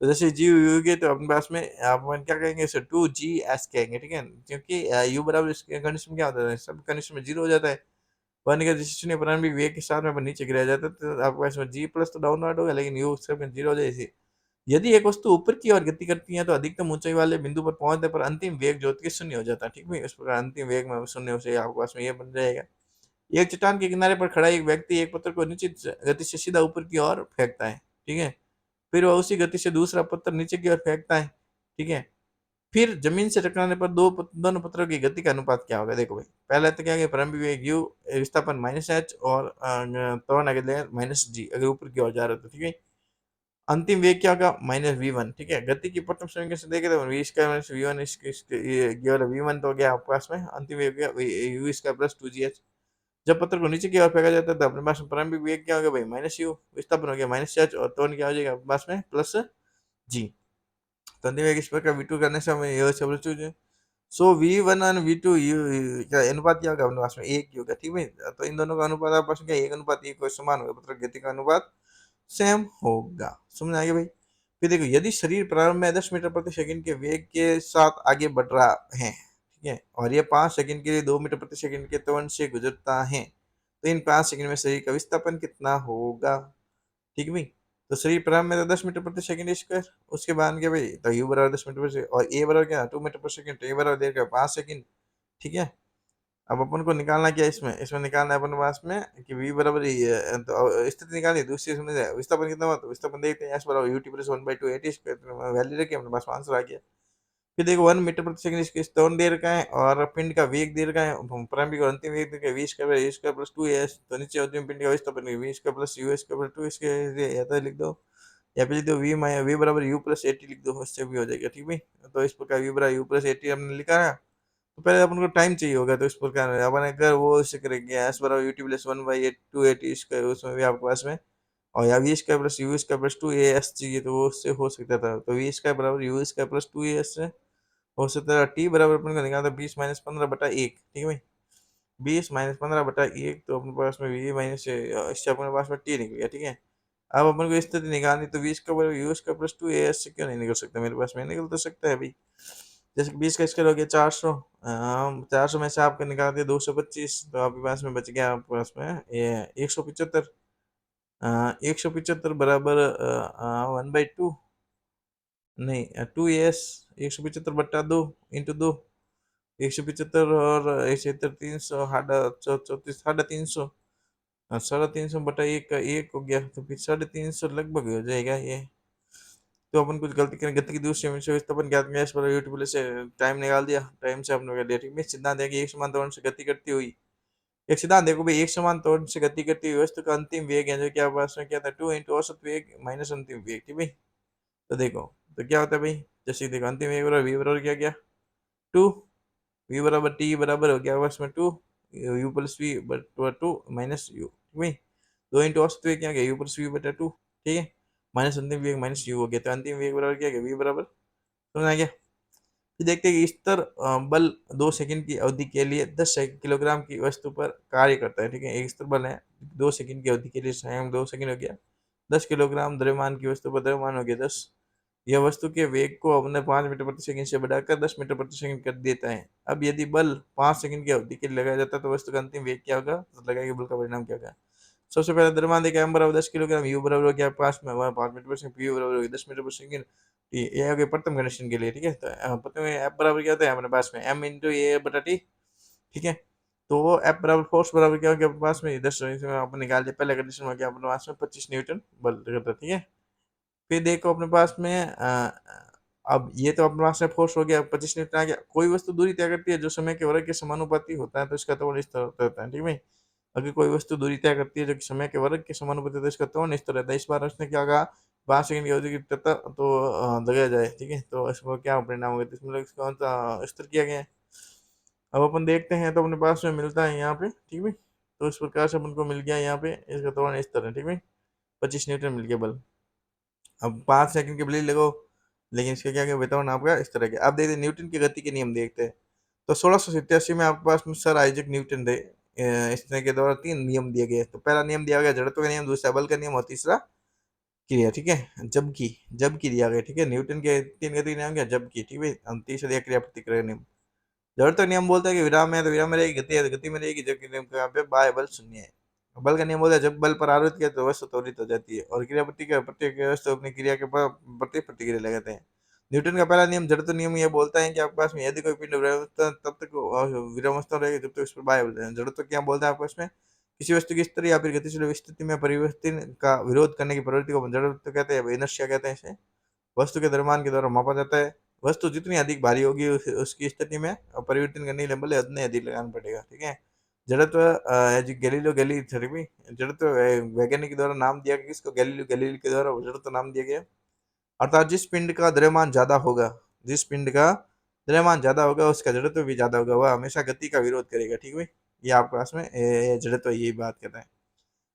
तो जैसे जी होगी तो अपने पास में आप क्या कहेंगे, इसे 2gs कहेंगे, ठीक है, क्योंकि u बराबर इसके कंडीशन में क्या होता है, सब कंडीशन में जीरो हो जाता है। वन का जिसे शून्य प्रारंभिक वेग के साथ में नीचे गिराया जाता है, तो आपके पास में जी प्लस तो डाउनवर्ड होगा, लेकिन u सब जीरो हो जाए। यदि एक वस्तु ऊपर की ओर गति करती है, तो अधिकतम ऊंचाई वाले बिंदु पर पहुंचने पर अंतिम वेग जो कि शून्य हो जाता है, ठीक है। इस प्रकार अंतिम वेग में शून्य से आपके पास में ये बन जाएगा। एक चट्टान के किनारे पर खड़ा एक व्यक्ति एक पत्थर को निश्चित गति से सीधा ऊपर की ओर फेंकता है, ठीक है। फिर वह उसी गति से दूसरा पत्थर नीचे की ओर फेंकता है, ठीक है। फिर जमीन से टकराने पर दोनों पत्थरों की गति का अनुपात क्या होगा, देखो भाई। पहले तो क्या है, प्रारंभिक वेग u, विस्थापन माइनस एच और त्वरण आगे माइनस जी, अगर ऊपर की ओर जा रहा है तो, ठीक है। अंतिम वेग क्या होगा, -v1, ठीक है। गति की प्रथम समीकरण से देखें तो v स्क्वायर माइनस v1 ये वाला v1 तो हो गया आपके पास में, अंतिम वेग हो गया u स्क्वायर प्लस 2gh। जब पत्थर को नीचे की ओर फेंका जाता है तो अपने पास में प्रारंभिक वेग क्या हो गया भाई, -u, विस्थापन हो गया -h और त्वरण क्या हो जाएगा अपने पास में +g। तो अंतिम वेग इस प्रकार v2 करने से हमें ये सब सो v1 और v2 का अनुपात क्या होगा अपने पास में, 1 ही होगा, ठीक है। तो इन दोनों का अनुपात आपके पास में क्या 1:1 को समान होगा, मतलब गति का अनुपात सेम होगा। समझ आ गया भाई। फिर देखो, यदि शरीर प्रारंभ में 10 मीटर प्रति सेकंड के वेग के साथ आगे बढ़ रहा है, ठीक है, और ये 5 सेकंड के लिए 2 मीटर प्रति सेकंड के त्वरण से गुजरता है, तो इन 5 सेकंड में शरीर का विस्थापन कितना होगा, ठीक है भाई। तो शरीर प्रारंभ में तो 10 मीटर प्रति सेकंड स्क्वायर, उसके बाद क्या भाई, तो यू बराबर 10 मीटर प्रति सेकंड और ए बराबर क्या 2 मीटर प्रति सेकंड, तो ए बराबर देर का 5 सेकंड, ठीक है। अब अपन को निकालना क्या है, इसमें निकालना है अपन पास में कि v बराबर तो स्थिति निकाली, दूसरी समझ जाए विस्थापन कितना हुआ, तो विस्थापन देखते हैं s बराबर ut plus 1/2 eighty square, value रखी अपने पास आंसर आ गया। फिर देखो 1 मीटर प्रति सेकंड इसके त्वरण दे रखा है और पिंड का वेग दे रखा है, प्रारंभिक और अंतिम वेग दे v स्क्वायर प्लस 2as, तो नीचे अंतिम पिंड का विस्थापन v square plus u square plus 2 इसके या तो लिख दो, या फिर लिख दो v बराबर u प्लस 80 लिख दो, इससे भी हो जाएगा, ठीक है। तो इस प्रकार v बराबर u प्लस 80 हमने लिखा है। तो पहले अपन को टाइम चाहिए होगा, तो इस प्रकार अपन अगर वो इसे करेंगे एस बराबर यू टी प्लस 1/2 स्क्वायर, उसमें भी आपके पास में, और या V square plus U square plus 2as चाहिए, तो वो उससे हो सकता था, तो वी स्क्वायर बराबर यू स्क्वायर प्लस 2as से हो सकता था। टी बराबर अपन को निकाला था 20-15/1, ठीक है भाई। 20-15/1, तो अपने पास में वी माइनस इससे अपने पास में टी निकल गया, ठीक है। अब अपन को स्थिति निकालनी, तो वी स्क्वायर बराबर यू स्क्वायर प्लस 2as से क्यों नहीं निकल सकता मेरे पास में, निकल तो सकता है भाई। जैसे कि 20 का स्क्वायर हो गया 400, 400 में से आपको निकाल दिया 225, तो आपके पास में बच गया आपके पास में ये 175। 175 बराबर 1/2, नहीं 2s, 175/2 इंटू 2, 175 और 175 300, 34, 350, 350/1 का 1 हो गया, तो फिर 350 लगभग हो जाएगा ये। तो अपन कुछ गलती करें, गति की दूसरी विस्थापन ज्ञात किया, इस पर यूट्यूब से टाइम निकाल दिया, टाइम से अपने कर दिया, ठीक है। सिद्धांत है कि एक समान त्वरण से गति करती हुई, एक सिद्धांत देखो भाई, एक समान त्वरण से गति करती हुई वस्तु का अंतिम वेग है जो क्या पास में क्या था, 2 इंटू औसत वेग माइनस अंतिम वेग, ठीक है। तो देखो, तो क्या होता है भाई, जैसे देखो अंतिम वेग बराबर v बराबर क्या गया 2, v बराबर t बराबर हो गया बस में 2, u प्लस वी बटा 2 माइनस यू, ठीक है। 2 इंटू औसत वेग क्या गया u प्लस वी बटा 2, ठीक है, माइनस अंतिम वेग माइनस यू हो गया, तो अंतिम वेग बराबर क्या गया v बराबर, समझ आ गया। फिर देखते हैं कि स्तर बल 2 सेकंड की अवधि के लिए 10 किलोग्राम की वस्तु पर कार्य करता है, ठीक है। एक स्तर बल है 2 सेकंड की अवधि के लिए, स्वयं 2 सेकंड हो गया, 10 किलोग्राम द्रव्यमान की वस्तु पर द्रव्यमान हो गया 10। यह वस्तु के वेग को अपने 5 मीटर प्रति सेकंड से बढ़ाकर 10 मीटर प्रति सेकंड कर देता है। अब यदि बल 5 सेकंड की अवधि के लिए लगाया जाता है तो वस्तु का अंतिम वेग क्या होगा, तो लगाए गए बल का परिणाम क्या होगा। सबसे पहले द्रव्यमान देखा, एम बराबर 10 किलोग्राम, यू बराबर हो गया 5 में 5 मीटर पर सेकंड, पी बराबर हो गया 10 मीटर पर सेकंड। ये हो गया प्रथम कंडीशन के लिए, ठीक है। तो प्रथम में एफ बराबर क्या होता है हमारे पास में, एम इंटू ए बटा टी, ठीक है। तो वो एफ बराबर फोर्स बराबर क्या हो गया अपने पास में 10, इसमें अपन निकाल दिया, पहले कंडीशन में क्या अपने पास में 25 न्यूटन बल करता है, ठीक है। फिर देखो अपने पास में अब ये तो अपने पास में फोर्स हो गया 25 न्यूटन आ गया। कोई वस्तु दूरी तय करती है जो समय के वर्ग के समानुपाती होता है तो इसका त्वरण इस तरह रहता है, ठीक है। अगर कोई वस्तु दूरी तय करती है जो कि समय के वर्ग के समानुपाती होता है इसका त्वरण इस तरह रहता है। इस बार उसने क्या कहा, 5 सेकंड की अवधि की तथा तो लगाया जाए, ठीक है। तो इसमें क्या परिणाम होगा, तो इसमें इसका स्तर किया गया है। अब अपन देखते हैं तो अपने पास में मिलता है यहाँ पे, ठीक है। तो इस प्रकार से अपन को मिल गया यहाँ पे इसका त्वरण इस तरह, ठीक है। 25 न्यूटन मिल गया बल। अब 5 सेकंड के लिए लगो, लेकिन इसका क्या क्या बताओ ना आपका इस तरह के। अब देखते हैं न्यूटन की गति के नियम देखते हैं। तो 1687 में आपके पास में सर आइजैक न्यूटन थे। इसने के द्वारा 3 नियम दिए गए। तो पहला नियम दिया गया जड़त्व का नियम, दूसरा बल का नियम और तीसरा क्रिया, ठीक है, जबकि दिया गया, ठीक है। न्यूटन के 3 गति नियम क्या, जबकि, ठीक है। तीसरा दिया क्रिया प्रतिक्रिया नियम। जड़त्व का नियम बोलता है कि विराम है तो विराम में रहेगी, गति है तो गति में रहेगी, जबकि नियम का पे बाह्य बल शून्य है। बल का नियम बोलता है जब बल पर आरोपित किया तो वस्तु त्वरित हो जाती है, और क्रिया प्रतिक्रिया प्रत्येक वस्तु अपनी क्रिया के प्रति प्रतिक्रिया लगाते हैं। न्यूटन का पहला नियम जड़त्व नियम यह बोलता है कि आपके पास में यदि कोई पिंड विरामावस्था तब तक विरामावस्था रहेगी जब तक उस पर बाह्य बल है। जड़त्व क्या बोलता है आपको इसमें, किसी वस्तु की स्थिति या फिर गतिशील स्थिति में परिवर्तन का विरोध करने की प्रवृत्ति को जड़त्व कहते हैं, इनर्शिया कहते हैं इसे। वस्तु के द्रव्यमान के द्वारा मापा जाता है। वस्तु जितनी अधिक भारी होगी उसकी स्थिति में परिवर्तन करने के लिए बल उतने अधिक लगाना पड़ेगा, ठीक है। जड़त्व गैलीलियो गैलीली थ्योरी, जड़त्व वैज्ञानिक के द्वारा नाम दिया गया, किसको, गैलीलियो गैलीली के द्वारा जड़त्व नाम दिया गया। अर्थात जिस पिंड का द्रव्यमान ज्यादा होगा, जिस पिंड का द्रव्यमान ज्यादा होगा उसका जड़त्व भी ज्यादा होगा, वह हमेशा गति का विरोध करेगा, ठीक है। ये आपके पास में जड़त्व यही बात कहता है।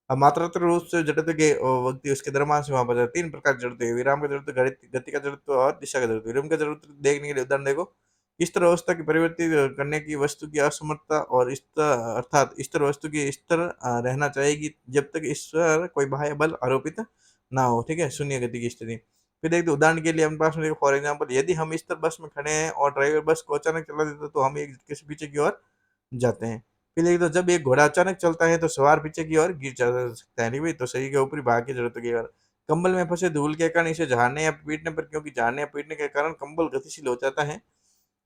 अब मात्रात्मक रूप से जड़त्व के व्यक्ति उसके द्रव्यमान से मापा जाता है। 3 प्रकार के जड़त्व है, विराम का जड़त्व, गति का जड़त्व और दिशा का जड़त्व। विराम का जड़त्व देखने के लिए उदाहरण देखो, स्थिर अवस्था की परिवर्तित करने की वस्तु की असमर्थता, और स्थिर अर्थात स्थिर वस्तु की स्थिर रहना चाहेगी जब तक इस पर कोई बाह्य बल आरोपित ना हो, ठीक है, शून्य गति की स्थिति। फिर देखते उदाहरण के लिए हम पास में देखो, फॉर एग्जाम्पल यदि हम स्थिर बस में खड़े हैं और ड्राइवर बस को अचानक चला देता तो हम एक झटके से पीछे की ओर जाते हैं। फिर देखिए, तो जब एक घोड़ा अचानक चलता है तो सवार पीछे की ओर गिर जा सकता है, नहीं भाई, तो शरीर के ऊपरी भाग की जरूरत की ओर। कंबल में फंसे धूल के कारण इसे झाड़ने या पीटने पर, क्योंकि झाड़ने या पीटने के कारण कंबल गतिशील हो जाता है,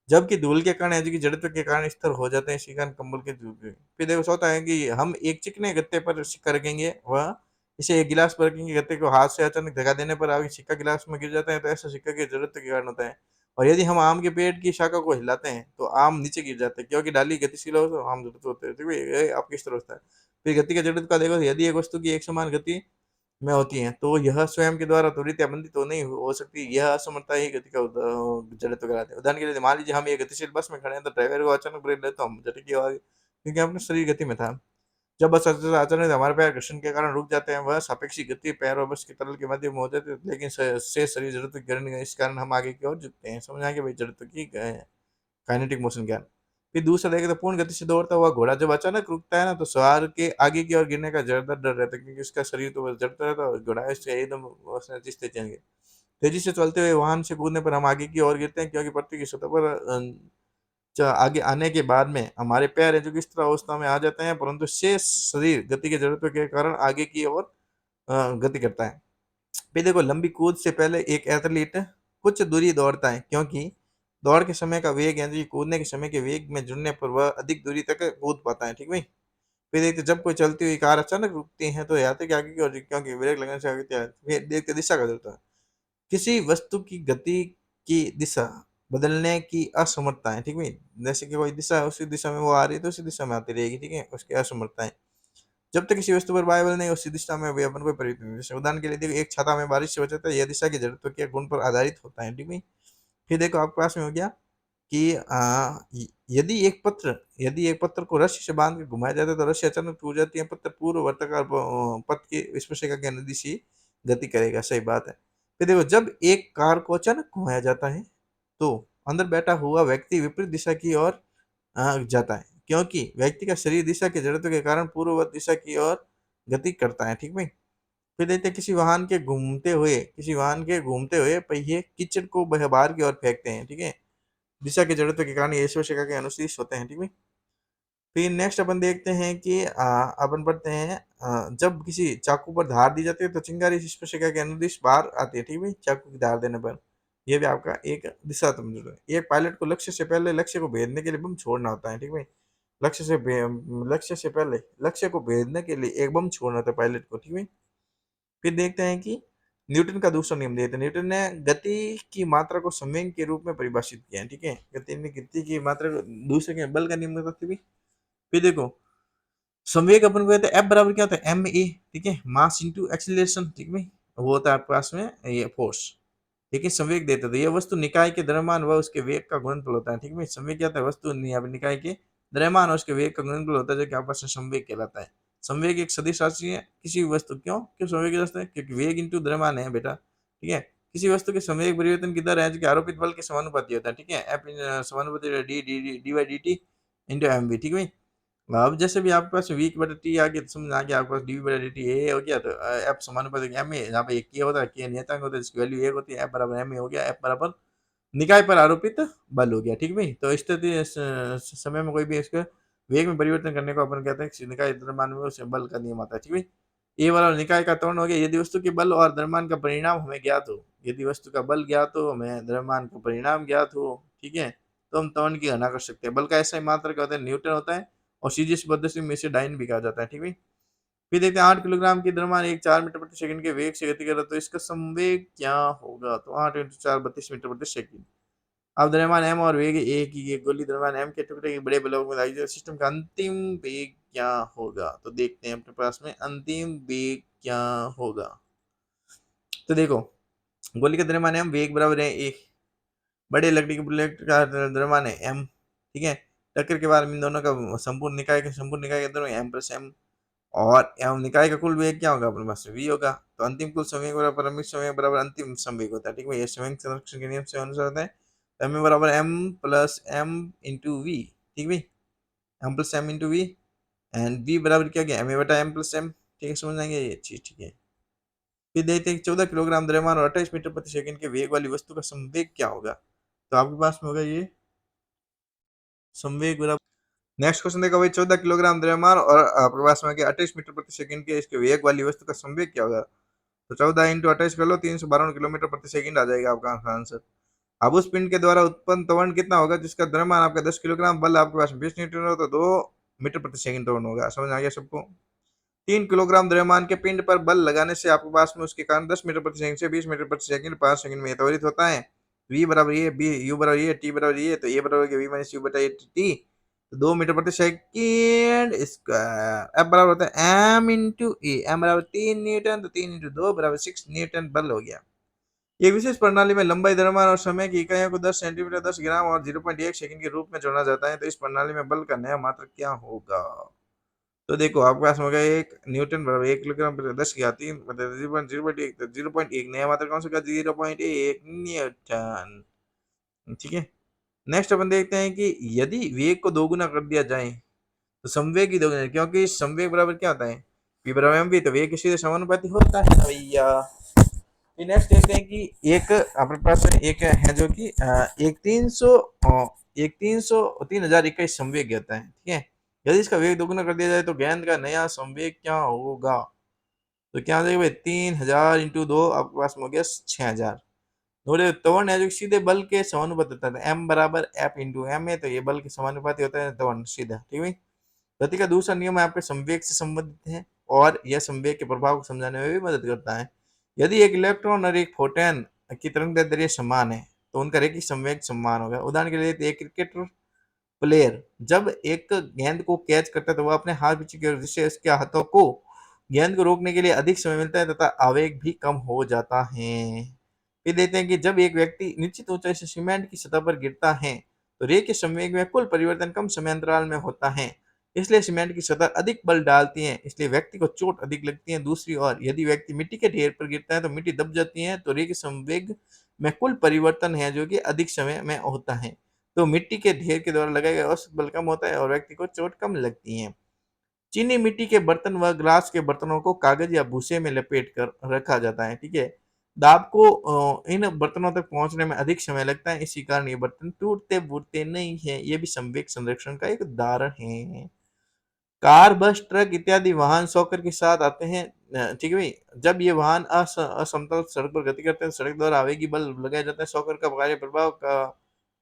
जबकि धूल के कारण यानी कि जड़त्व के कारण स्थिर हो जाते हैं, इसी कारण कंबल के फिर देखो होता है कि हम एक चिकने गत्ते पर सिक्का रखेंगे, वह इसे एक गिलास पर रखेंगे, गत्ते को हाथ से अचानक धक्का देने पर आगे सिक्का गिलास में गिर जाता है, तो ऐसा सिक्का के जड़त्व के कारण होता है। और यदि हम आम के पेड़ की शाखा को हिलाते हैं तो आम नीचे गिर जाते हैं, क्योंकि डाली गतिशील हो तो आम जड़त्व होते हैं, ठीक है। ये आपकी स्तर होता है। फिर गति के जड़त्व का देखो, यदि एक वस्तु की एक समान गति में होती हैं तो यह स्वयं के द्वारा त्वरित या मंदित तो नहीं हो सकती, यह असमर्थता ही गति का जड़त्व कराते हैं। उदाहरण के लिए मान लीजिए हम एक गतिशील बस में खड़े हैं तो ड्राइवर को अचानक ब्रेक ले तो हम झटके की आवाज, क्योंकि अपने शरीर गति में था। जब बस अचानक हमारे पैर घर्षण के कारण रुक जाते हैं, वह सापेक्षिक गति पैर और बस के तरल के मध्य में हो जाती है, लेकिन से शरीर जड़त्व के कारण इस कारण हम आगे की ओर झुकते हैं। समझ आ गया भाई जड़त्व की काइनेटिक मोशन क्या है। फिर दूसरा देखें तो पूर्ण गति से दौड़ता हुआ घोड़ा जब अचानक रुकता है ना तो सवार के आगे की ओर गिरने का ज्यादा डर रहता है, क्योंकि उसका शरीर तो बस जड़ता रहता है और घोड़ा इससे एकदम स्थिति तेजी से चलते हुए वाहन से कूदने पर हम आगे की ओर गिरते हैं, क्योंकि पृथ्वी की सतह पर आगे आने के बाद में हमारे पैर है जो कि इस तरह अवस्था में आ जाते हैं, परंतु शेष शरीर गति के जड़त्व के कारण आगे की ओर गति करता है। फिर देखो, लंबी कूद से पहले एक एथलीट कुछ दूरी दौड़ता है, क्योंकि दौड़ के समय का वेग यानी कि कूदने के समय के वेग में जुड़ने पर वह अधिक दूरी तक कूद पाता है। ठीक है। फिर देखते, जब कोई चलती हुई कार अचानक रुकती है तो यात्री के आगे की ओर, क्योंकि ब्रेक लगने से आगे फिर देखते दिशा का जरूरत है। किसी वस्तु की गति की दिशा बदलने की असमर्थता है। ठीक है। जैसे कि कोई दिशा है, उसी दिशा में वो आ रही है तो उसी दिशा में आती रहेगी। ठीक है। उसकी असमर्थता है। जब तक किसी वस्तु पर वायु बल नहीं उसी दिशा में वे अपन को परिवर्तन नहीं। जैसे उदाहरण के लिए देखो, एक छाता में बारिश से बचाता है, यह दिशा के जड़त्व के गुण पर आधारित होता है। ठीक है। फिर देखो, आपके पास में हो गया कि यदि एक पत्र को रस्सी से बांध के घुमाया जाता है तो रस्सी अचानक टूट जाती है, पत्र पूर्व वर्ताकार पथ की स्पर्शिका के अनुदिश ही गति करेगा। सही बात है। फिर देखो, जब एक कार को अचानक घुमाया जाता है तो अंदर बैठा हुआ व्यक्ति विपरीत दिशा की ओर जाता है, क्योंकि व्यक्ति का शरीर दिशा के जड़त्व के कारण पूर्ववत दिशा की ओर गति करता है। ठीक है। फिर देखते हैं, किसी वाहन के घूमते हुए पहिए कीचड़ को बाहर की ओर फेंकते हैं। ठीक है। दिशा के जड़त्व के कारण ये स्पर्शिका के अनुदिश होते हैं। ठीक है। फिर नेक्स्ट अपन देखते हैं कि अपन पढ़ते हैं, जब किसी चाकू पर धार दी जाती है तो चिंगारी इस स्पर्शिका के अनुदिश बाहर आती है। ठीक है। चाकू की धार देने पर यह भी आपका एक दिशा तंत्र है। एक पायलट को लक्ष्य से पहले लक्ष्य को भेदने के लिए बम छोड़ना होता है। ठीक है। लक्ष्य से पहले लक्ष्य को भेदने के लिए एक बम छोड़ना होता है पायलट को। ठीक है। फिर देखते हैं कि न्यूटन का दूसरा नियम देखते हैं। न्यूटन ने गति की मात्रा को संवेग के रूप में परिभाषित किया है। ठीक है। गति की मात्रा को दूसरे के बल का नियम बताते हुए। फिर देखो, संवेग अपन को कहते हैं एफ बराबर क्या होता है, एम ए। ठीक है। Mass into acceleration. ठीक है। वो होता है आपके पास में ये फोर्स। लेकिन संवेग देते थे, यह वस्तु निकाय के द्रव्यमान व उसके वेग का गुणनफल होता है। ठीक है। संवेग क्या होता है, वस्तु निकाय के द्रव्यमान और उसके वेग का गुणनफल होता है, जो कि आपस में संवेग कहलाता है। संवेग एक सदिश राशि है किसी वस्तु, क्यों संवेग राशि है, क्योंकि वेग इंटू द्रव्यमान है बेटा। ठीक है। किसी वस्तु के संवेग परिवर्तन की दर है जो कि आरोपित बल के समानुपाती होता है। ठीक है। एफ समानुपाती D D D by D T into M V. ठीक है। अब जैसे भी आपके पास वी बटा टी आ गया तो समझ आ गया, आपके पास डी बटा डी टी ए हो गया, तो एफ समानुपाती एम ए, जहाँ पे के होता है, के नियतांक होता है जिसकी वैल्यू एक होती है, एफ बराबर एम ए हो गया, एफ बराबर निकाय पर आरोपित बल हो गया। ठीक भाई। तो स्थिति समय में कोई भी इसके वेग में परिवर्तन करने को अपन कहते हैं कि निकाय द्रव्यमान में उसे बल का नियम आता है। ठीक भाई। ए वाला निकाय का त्वरण हो गया, यदि वस्तु के बल और द्रव्यमान का परिणाम हमें ज्ञात हो, यदि वस्तु का बल ज्ञात हो, हमें द्रव्यमान का परिणाम ज्ञात हो, ठीक है, तो हम त्वरण की गणना कर सकते हैं। बल का ऐसा ही मात्रक होता है न्यूटन होता है, और सीजीएस पद्धति में इसे डाइन भी कहा जाता है। ठीक है। फिर देखते हैं, 8 किलोग्राम की द्रव्यमान एक 4 मीटर प्रति सेकंड के वेग से गति कर रहा है, तो इसका संवेग क्या होगा, तो 8 × 4 32 मीटर प्रति सेकंड। अब द्रव्यमान m और वेग a की एक गोली द्रव्यमान m के टुकड़े के बड़े ब्लॉक में लाई जाए, सिस्टम का अंतिम वेग क्या होगा, तो देखते हैं अपने पास में अंतिम वेग क्या होगा। तो देखो, गोली का द्रव्यमान m, वेग बराबर है a, बड़े लकड़ी के बुलेट का द्रव्यमान है m। ठीक है। टक्कर के बाद इन दोनों का संपूर्ण निकाय के दोनों m प्लस m, और एवं निकाय का कुल वेग क्या होगा, अपने पास v होगा। तो अंतिम कुल संवेग बराबर प्रारंभिक संवेग बराबर अंतिम संवेग होता है। ठीक है। ये संवेग संरक्षण के नियम से अनुसार होता है। एम बराबर M plus M into V. ठीक है। M plus M into V, and V बराबर क्या गया, एम बटा एम प्लस एम। ठीक है, समझ जाएंगे ये चीज। ठीक है। फिर देखते हैं 14 किलोग्राम द्रव्यमान और 28 मीटर प्रति सेकंड के वेग वाली वस्तु का संवेग क्या होगा, तो आपके पास में होगा ये संवेग बराबर। नेक्स्ट क्वेश्चन देखो भाई, 14 किलोग्राम द्रव्यमान और आपके पास में 28 मीटर प्रति सेकंड के इसके वेग वाली वस्तु का संवेग क्या होगा, तो 14 इंटू 28 कर लो, 352 किलोमीटर प्रति सेकंड आ जाएगा आपका आंसर। अब उस पिंड के द्वारा उत्पन्न त्वरण कितना होगा जिसका द्रव्यमान आपका 10 किलोग्राम, बल आपके पास 20 न्यूटन हो, तो 2 मीटर प्रति सेकंड त्वरण होगा। समझ आ गया सबको। 3 किलोग्राम द्रव्यमान के पिंड पर बल लगाने से आपके पास में उसके कारण 10 मीटर प्रति सेकंड से 20 मीटर प्रति सेकंड 5 सेकंड में त्वरित होता है। v बराबर ये, बी यू बराबर ये, टी बराबर ये, तो ये बराबर v माइनस यू बटा ये टी, तो 2 मीटर प्रति सेकंड स्क्वायर। एफ बराबर होता है m इंटू ए, एम बराबर 3 न्यूटन, तो 3 इंटू 2 बराबर 6 न्यूटन बल हो गया। एक विशेष प्रणाली में लंबाई, द्रव्यमान और समय की इकाइयों को 10 सेंटीमीटर, 10 ग्राम और 0.1 सेकंड के रूप में जोड़ा जाता है, तो इस प्रणाली में बल का नया मात्रक क्या होगा, तो देखो आपके पास होगा 1 न्यूटन बराबर 1 किलोग्राम पर 10 की 3 मतलब 0.1, तो 0.1 नया मात्रक कौन सा होगा, 0.1 न्यूटन। ठीक है। नेक्स्ट अपन देखते हैं कि यदि वेग को दोगुना कर दिया जाए तो संवेग की दोगुना, क्योंकि संवेग बराबर क्या होता है, v बराबर mv, तो वेग के सीधे समानुपाती होता है भैया। फिर नेक्स्ट देखते हैं कि एक अपने पास में एक है जो कि एक 3021 संवेग होता है, ठीक है। यदि इसका वेग दोगुना कर दिया जाए तो गेंद का नया संवेग क्या होगा? तो क्या हो जाएगा भाई, 3000 इंटू 2 आपके पास में हो गया 6000। थोड़े त्वरण है जो सीधे बल के समानुपाती होता है, एम बराबर एफ इंटू एम है, तो ये बल के समानुपाती होता है त्वरण सीधा, ठीक है। गति का दूसरा नियम आपके संवेग से संबंधित है और यह संवेग के प्रभाव को समझाने में भी मदद करता है। यदि एक इलेक्ट्रॉन और एक फोटोन की तरंगदैर्ध्य समान है तो उनका रैखिक संवेग समान होगा। उदाहरण के लिए एक क्रिकेटर प्लेयर जब एक गेंद को कैच करता है तो वह अपने हाथ पीछे की ओर, जिससे उसके हाथों को गेंद को रोकने के लिए अधिक समय मिलता है तथा आवेग भी कम हो जाता है। फिर देखते हैं कि जब एक व्यक्ति निश्चित ऊंचाई से सीमेंट की सतह पर गिरता है तो रे के संवेग में कुल परिवर्तन कम समय अंतराल में होता है, इसलिए सीमेंट की सतह अधिक बल डालती है, इसलिए व्यक्ति को चोट अधिक लगती है। दूसरी ओर यदि व्यक्ति मिट्टी के ढेर पर गिरता है तो मिट्टी दब जाती है, तो रे के संवेग में कुल परिवर्तन है जो कि अधिक समय में होता है, तो मिट्टी के ढेर के द्वारा लगाए गए औसत बल कम होता है और व्यक्ति को चोट कम लगती है। चीनी मिट्टी के बर्तन व ग्लास के बर्तनों को कागज या भूसे में लपेट कर रखा जाता है, ठीक है। दाब को इन बर्तनों तक पहुंचने में अधिक समय लगता है, इसी कारण ये बर्तन टूटते फूटते नहीं है। ये भी संवेग संरक्षण का एक उदाहरण है। कार, बस, ट्रक इत्यादि वाहन सॉकर के साथ आते हैं, ठीक है भाई। जब ये वाहन असमतल सड़क पर गति करते हैं तो सड़क द्वारा आवेगी बल लगाया जाता है। सॉकर का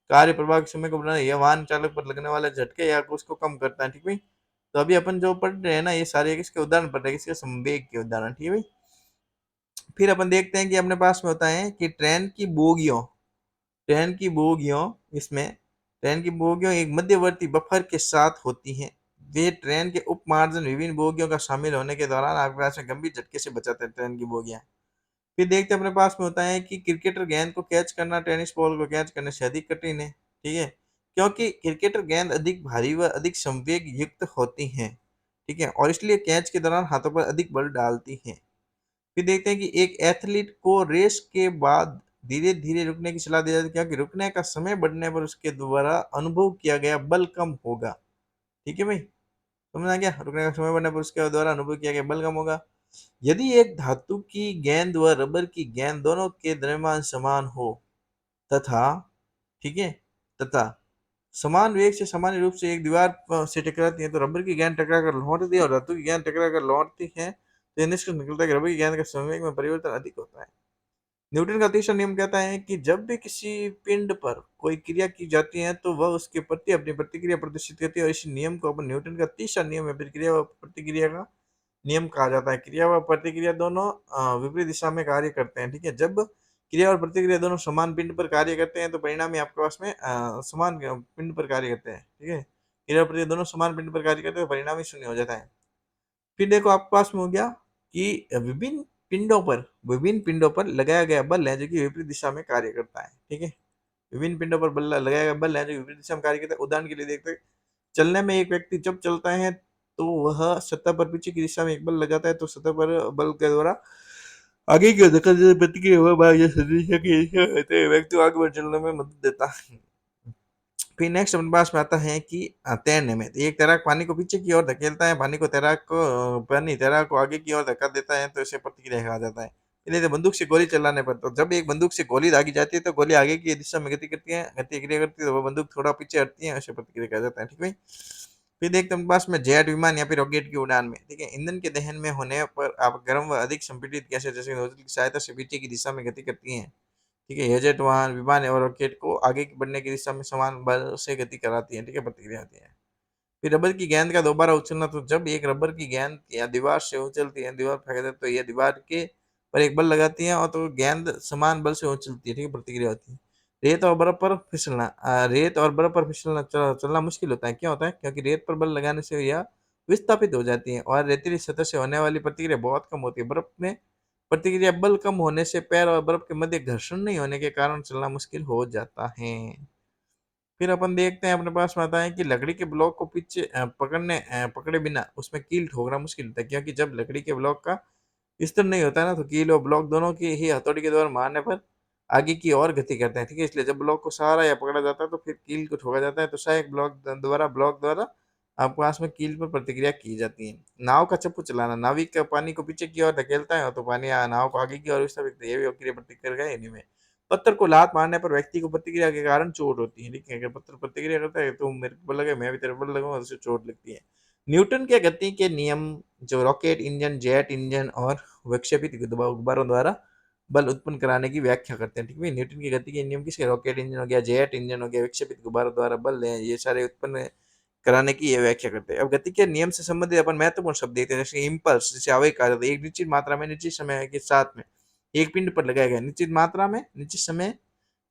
कार्य प्रभाव के समय को बढ़ाना, यह वाहन चालक पर लगने वाले झटके या उसको कम करता है, ठीक है भाई। तो अभी अपन जो पढ़ रहे हैं ना, ये सारे किसके उदाहरण पढ़ रहे हैं, किसके संवेग के उदाहरण, ठीक है भाई। फिर अपन देखते हैं कि अपने पास में होता है कि ट्रेन की बोगियों इसमें ट्रेन की बोगियों एक मध्यवर्ती बफर के साथ होती हैं। वे ट्रेन के उप मार्जन विभिन्न बोगियों का शामिल होने के दौरान आपके पास में गंभीर झटके से बचाते हैं ट्रेन की बोगियां। फिर देखते हैं अपने पास में होता है कि क्रिकेटर गेंद को कैच करना टेनिस बॉल को कैच करने से अधिक कठिन है, ठीक है, क्योंकि क्रिकेटर गेंद अधिक भारी व अधिक संवेग युक्त होती हैं, ठीक है, और इसलिए कैच के दौरान हाथों पर अधिक बल डालती हैं। फिर देखते हैं कि एक एथलीट को रेस के बाद धीरे धीरे रुकने की सलाह दी जाती है क्योंकि रुकने का समय बढ़ने पर उसके द्वारा अनुभव किया गया बल कम होगा, ठीक है भाई। समझ आ गया, रुकने का समय बढ़ने पर उसके द्वारा अनुभव किया गया बल कम होगा। यदि एक धातु की गेंद व रबर की गेंद दोनों के द्रव्यमान समान हो तथा, ठीक है, तथा समान वेग से सामान्य रूप से एक दीवार से टकराती है तो रबर की गेंद टकरा कर लौटती है और धातु की गेंद टकरा कर लौटती है, तो यह निष्कर्ष निकलता है कि रबर की गेंद का संवेग में परिवर्तन अधिक होता है। न्यूटन का तीसरा नियम कहता है कि जब भी किसी पिंड पर कोई क्रिया की जाती है तो वह उसके प्रति अपनी प्रतिक्रिया प्रदर्शित करती है और इसी नियम को अपन न्यूटन का तीसरा नियम है, क्रिया व प्रतिक्रिया का नियम कहा जाता है। क्रिया व प्रतिक्रिया दोनों विपरीत दिशा में कार्य करते हैं, ठीक है। जब क्रिया और प्रतिक्रिया दोनों समान पिंड पर कार्य करते हैं तो परिणामी आपके पास में समान पिंड पर कार्य करते हैं, ठीक है। क्रिया और प्रतिक्रिया दोनों समान पिंड पर कार्य करते हैं तो परिणामी शून्य हो जाता है। फिर देखो आपके पास में हो गया कि विभिन्न पिंडों पर लगाया गया बल है जो कि विपरीत दिशा में कार्य करता है, ठीक है। विभिन्न पिंडों पर बल लगाया गया बल है जो विपरीत दिशा में कार्य करता है। उदाहरण के लिए देखते हैं, चलने में एक व्यक्ति जब चलता है तो वह सतह पर पीछे की दिशा में एक बल लगाता है तो सतह पर बल के द्वारा आगे की धक्का देने प्रतिक्रिया हुआ भाग या सदिश की दिशा होते हैं, व्यक्ति को आगे बढ़ चलने में मदद देता है। फिर नेक्स्ट अपने पास में आता है कि तैरने में एक तैराक पानी को पीछे की ओर धकेलता है, पानी तैराक को आगे की ओर धक्का देता है तो इसे प्रतिक्रिया कहा जाता है। इसलिए बंदूक से गोली चलाने पर, तो जब एक बंदूक से गोली दागी जाती है तो गोली आगे की दिशा में गति करती है, गति क्रिया करती है तो वह बंदूक थोड़ा पीछे हटती है, इसे प्रतिक्रिया कहा जाता है, ठीक है। फिर देखते हैं पास में जेट विमान या फिर रॉकेट की उड़ान में, ठीक है, ईंधन के दहन में होने पर आप गर्म व अधिक संपीड़ित गैसें जैसे नोजल की सहायता से पीछे की दिशा में गति करती हैं, ठीक है। यह जेट वाहन विमान और रॉकेट को आगे बढ़ने की दिशा में समान बल से गति कराती है, ठीक है, प्रतिक्रिया होती है। फिर रबर की गेंद का दोबारा उछलना, तो जब एक रबर की गेंद या दीवार से उछलती है, दीवार फेंक देते तो यह दीवार के पर एक बल लगाती है और तो गेंद समान बल से उछलती है, ठीक है, प्रतिक्रिया होती है। रेत और बर्फ पर फिसलना चलना मुश्किल होता है, क्या होता है, क्योंकि रेत पर बल लगाने से यह विस्थापित हो जाती है और रेतीली सतह से होने वाली प्रतिक्रिया बहुत कम होती है। बर्फ में प्रतिक्रिया बल कम होने से पैर और बर्फ के मध्य घर्षण नहीं होने के कारण चलना मुश्किल हो जाता है। फिर अपन देखते हैं अपने पास में आता है कि लकड़ी के ब्लॉक को पीछे पकड़े बिना उसमें कील ठोकना मुश्किल होता है, क्योंकि जब लकड़ी के ब्लॉक का स्थिर नहीं होता है ना तो कील और ब्लॉक दोनों की ही हथौड़ी के द्वारा मारने पर आगे की ओर गति करते हैं, ठीक है। इसलिए जब ब्लॉक को सहारा या पकड़ा जाता है तो फिर कील को ठोका जाता है तो सहायक ब्लॉक द्वारा आपके पास में कील पर प्रतिक्रिया की जाती है। नाव का चप्पू चलाना, नाविक का पानी को पीछे की ओर धकेलता है तो पानी नाव को आगे की ओर विस्थापित करता है। ये भी क्रिया प्रतिक्रिया है इन्हीं में। पत्थर को लात मारने पर व्यक्ति को प्रतिक्रिया के कारण चोट होती है। ठीक है, अगर पत्थर प्रतिक्रिया करता है तो मेरे को बल लगे, मैं भी तेरे को बल लगाऊंगा, उससे चोट लगती है। न्यूटन के गति के नियम जो रॉकेट इंजन, जेट इंजन और विक्षेपित गुब्बारों द्वारा बल उत्पन्न कराने की व्याख्या करते हैं। ठीक है, न्यूटन की गति के नियम किसके? रॉकेट इंजन हो गया, जेट इंजन हो गया, विक्षेपित गुब्बारों द्वारा बल है, ये सारे उत्पन्न कराने की ये व्याख्या करते हैं। अब गति के नियम से संबंधित अपन महत्वपूर्ण शब्द देखते हैं, जैसे इम्पल्स, जैसे आवेग कहा जाता है। एक निश्चित मात्रा में, निश्चित समय के साथ में एक पिंड पर लगाया गया, निश्चित मात्रा में, निश्चित समय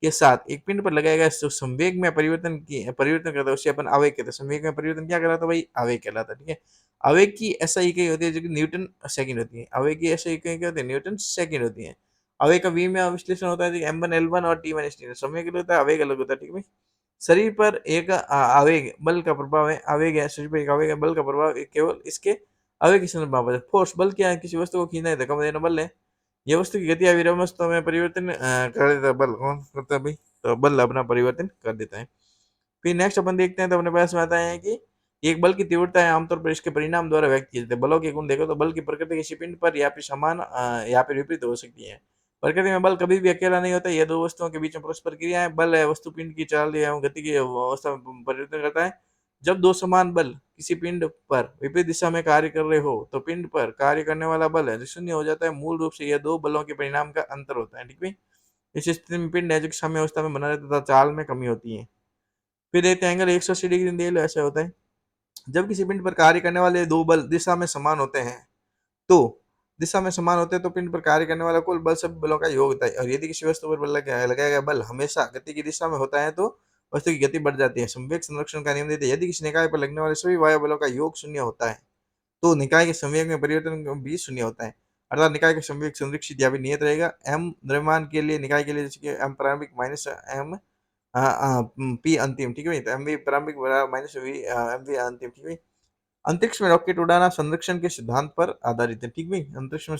के साथ एक पिंड पर लगाया गया जो संवेग में परिवर्तन करता है उसे अपन आवेग कहते हैं। संवेग में परिवर्तन क्या कहलाता है भाई? आवेग कहलाता है। ठीक है, आवेग की ऐसा इकाई होती है जो कि न्यूटन सेकंड होती है। आवेग की ऐसा इकाई क्या होती है? न्यूटन सेकंड होती है। आवेग का वी में विश्लेषण होता है M1 L1 और T1 S2। समय के लिए होता है, आवेग अलग होता है। ठीक है, शरीर पर एक आवेग बल का प्रभाव है, आवेग है, शरीर पर एक आवेग है, बल का प्रभाव केवल इसके आवेग की संदर्भ में। फोर्स बल क्या है? किसी वस्तु को खींचना है, धक्का देना बल है। ये वस्तु की गति या विरामावस्था में परिवर्तन कर देता है। बल कौन करता है भाई? तो बल अपना परिवर्तन कर देता है। फिर नेक्स्ट अपन देखते हैं तो अपने पास में आता है कि एक बल की तीव्रता है आमतौर पर इसके परिणाम द्वारा व्यक्त किए जाते हैं। बलों के गुण देखो तो बल की प्रकृति किसी पिंड पर या फिर समान या फिर विपरीत हो सकती है। प्रकृति में बल कभी भी अकेला नहीं होता, यह दो वस्तुओं के बीच में परस्पर क्रिया है। बल है वस्तु पिंड की चाल एवं गति की अवस्था में परिवर्तन करता है। जब दो समान बल किसी पिंड पर विपरीत दिशा में कार्य कर रहे हो तो पिंड पर कार्य करने वाला बल है जो शून्य हो जाता है। मूल रूप से यह दो बलों के परिणाम का अंतर होता है। ठीक है, इस स्थिति में पिंड है जो कि साम्य अवस्था में बना रहता है तथा चाल में कमी होती है। फिर देखते हैं एंगल 180 डिग्री दे लो, ऐसा होता है। जब किसी पिंड पर कार्य करने वाले दो बल दिशा में समान होते हैं तो पिंड पर कार्य करने वाला कुल बल सभी बलों का योग होता है। और यदि किसी वस्तु पर बल लगाया गया बल हमेशा गति की दिशा में होता है तो वस्तु की गति बढ़ जाती है। संवेग संरक्षण का नियम देते हैं, यदि किसी निकाय पर लगने वाले सभी वायु बलों का योग शून्य होता है तो निकाय के संवेग में परिवर्तन भी शून्य होता है। अर्थात निकाय का संवेग संरक्षित या भी नियत रहेगा। एम द्रव्यमान के लिए, निकाय के लिए, जैसे कि एम प्रारंभिक माइनस एम पी अंतिम। ठीक है, तो एम वी प्रारंभिक माइनस वी एम वी अंतिम। ठीक है, अंतरिक्ष में रॉकेट उड़ाना संरक्षण के सिद्धांत पर आधारित है। ठीक है, अंतरिक्ष में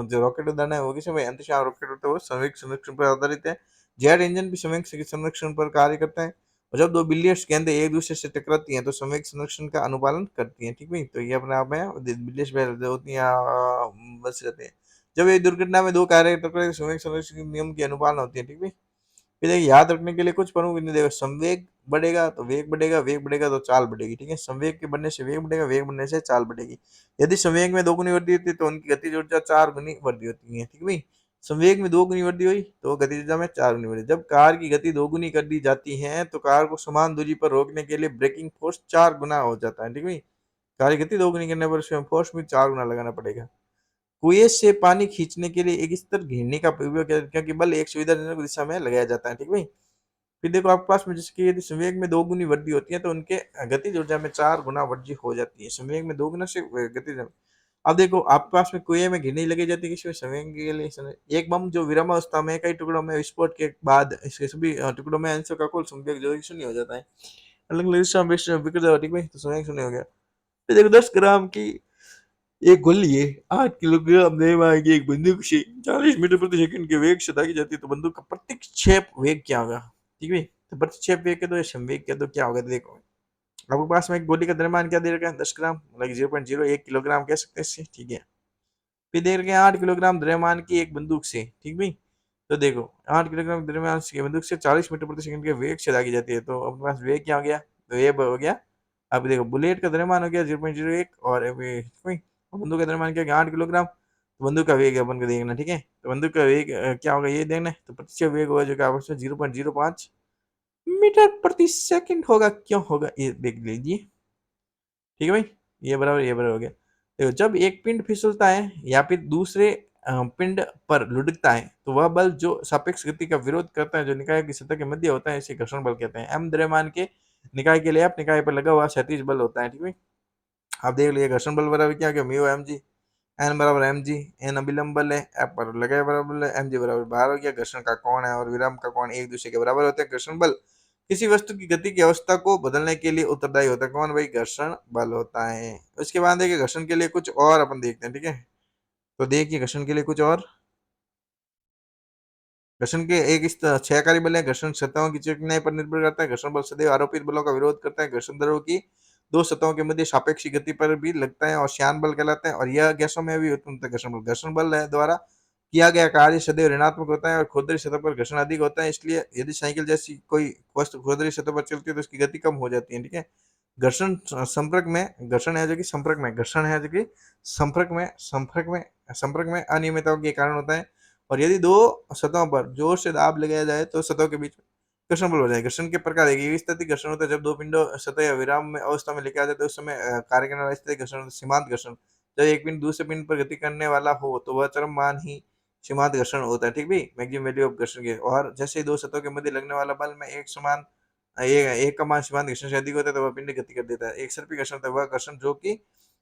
जो रॉकेट उड़ाना है वो किसे भाई? अंतरिक्ष में रॉकेट उड़ता है वो संवेग संरक्षण पर आधारित है। जेट इंजन भी संवेग संरक्षण पर कार्य करता है। और जब दो बिलियर्ड्स गेंदें एक दूसरे से टकराती हैं तो संवेग संरक्षण का अनुपालन करती हैं। ठीक है, तो ये अपने आप में बिलियर्ड्स जो होती हैं बस रहते हैं। जब एक दुर्घटना में दो कार्य टकराए तो संवेग संरक्षण के नियम की अनुपालन होती है। ठीक है, फिर देखिए याद रखने के लिए कुछ प्रमुख बिंदु देखो। संवेग बढ़ेगा तो वेग बढ़ेगा, वेग बढ़ेगा तो चाल बढ़ेगी। ठीक है, संवेग के बढ़ने से वेग बढ़ेगा, वेग बढ़ने से चाल बढ़ेगी। यदि संवेग में 2 गुनी वृद्धि होती है तो उनकी गतिज ऊर्जा 4 गुनी वृद्धि होती है। ठीक है भाई, संवेग में 2 गुनी वृद्धि हुई तो गतिज ऊर्जा में 4 गुनी वृद्धि। जब कार की गति 2 गुनी कर दी जाती है तो कार को समान दूरी पर रोकने के लिए ब्रेकिंग फोर्स 4 गुना हो जाता है। ठीक है भाई, कार की गति 2 गुनी करने पर उसमें फोर्स भी 4 गुना लगाना पड़ेगा। कुएं से पानी खींचने के लिए एक स्तर घेरने का उपयोग किया क्योंकि बल एक सुविधाजनक दिशा में लगाया जाता है। ठीक है भाई, फिर देखो आपके पास में जिसकी यदि संवेग में 2 गुनी वृद्धि होती है तो उनके गतिज ऊर्जा में 4 गुना वृद्धि हो जाती है। संवेग में 2 गुना से गतिज। अब देखो आपके पास में कुएं में घिरनी लगी जाती है किसी संवेग के लिए। एक बम जो विरामावस्था में कई टुकड़ों में विस्फोट के बाद इसके सभी टुकड़ों में अंशों का कुल संवेग जो शून्य हो जाता है। अलग अलग दिशा में बिखर जाता है। ठीक है, तो संवेग शून्य हो गया। फिर देखो 10 ग्राम की एक गोली है, 8 किलोग्राम द्रव्यमान की एक बंदूक से 40 मीटर प्रति सेकंड के वेग से दागी जाती है तो बंदूक का प्रतिक्षेप वेग क्या होगा? ठीक है, तो प्रतिक्षेप वेग के दो या संवेग के दो क्या होगा? तो देखो आपके पास में एक गोली का द्रव्यमान क्या दे रखा है? 10 ग्राम, मतलब 0.01 किलोग्राम कह सकते हैं इससे। ठीक है, फिर दे रखे हैं 8 किलोग्राम द्रव्यमान की एक बंदूक से। ठीक भाई, तो देखो 8 किलोग्राम द्रव्यमान की बंदूक से 40 मीटर प्रति सेकंड के वेग से दागी जाती है तो अपने पास वेग क्या हो गया? तो ये हो गया। अब देखो बुलेट का द्रव्यमान हो गया 0.01 और बंदूक का द्रव्यमान क्या हो गया? 8 किलोग्राम। तो बंदूक का वेग अपन को देखना। ठीक है, तो बंदूक का वेग क्या होगा ये देखना है। तो प्रतिशत वेग होगा जो कि आपस में 0.05 मीटर प्रति सेकंड होगा। क्यों होगा ये देख लीजिए। ठीक है भाई, ये बराबर हो गया। देखो जब एक पिंड फिसलता है या फिर दूसरे पिंड पर लुढ़कता है तो वह बल जो सापेक्ष गति का विरोध करता है जो निकाय की सतह के मध्य होता है इसे घर्षण बल कहते हैं। एम द्रव्यमान के निकाय के लिए आप निकाय पर लगा हुआ क्षैतिज बल होता है। ठीक है, आप देख लीजिए घर्षण बल बराबर क्या क्या म्यू एम जी। एन बराबर एम जी, एन अभिलंब बल है, एफ पर लगाए बराबर है, एम जी बराबर बाहर हो गया। घर्षण का कोण है और विराम का कोण एक दूसरे के बराबर होते हैं। घर्षण बल किसी वस्तु की गति की अवस्था को बदलने के लिए उत्तरदायी होता है। कौन भाई? घर्षण बल होता है। उसके बाद देखिए घर्षण के लिए कुछ और अपन देखते हैं। ठीक है, तो देखिए घर्षण के लिए कुछ और। घर्षण के एक इस क्षयकारी बल है। घर्षण सतहों की चिकनाई पर निर्भर करता है। घर्षण बल सदैव आरोपित बलों का विरोध करता है। घर्षण दरों की दो सतहों के मध्य सापेक्षिक गति पर भी लगता है और श्यान बल कहलाता है। और यह गैसों में भी उत्पन्न होता है घर्षण बल। घर्षण बल द्वारा किया गया कार्य सदैव ऋणात्मक होता है और खुरदरी सतह पर घर्षण अधिक होता है। इसलिए यदि साइकिल जैसी कोई वस्तु खुरदरी सतह पर चलती है तो उसकी गति कम हो जाती है। ठीक है। घर्षण संपर्क में घर्षण है जो कि संपर्क में घर्षण है जो कि संपर्क में अनियमितताओं के कारण होता है। और यदि दो सतहों पर जोर से दाब लगाया जाए तो सतहों के बीच घर्षण बल हो जाए। घर्षण के प्रकार एक स्थितिक घर्षण होता है जब दो पिंडों सतह या विराम में अवस्था में लेके आ जाते हैं उस समय कार्य करने वाला स्थितिक घर्षण होता है। सीमांत घर्षण जब एक पिंड दूसरे पिंड पर गति करने वाला हो तो वह चरम मान ही सीमांत घर्षण होता है। ठीक भी मैक्सिमम वैल्यू ऑफ घर्षण के। और जैसे ही दो सतहों के मध्य लगने वाला बल में एक का मान सीमांत घर्षण से अधिक होता है तो वह पिंड गति कर देता है। एक सर्पी घर्षण होता है वह घर्षण जो कि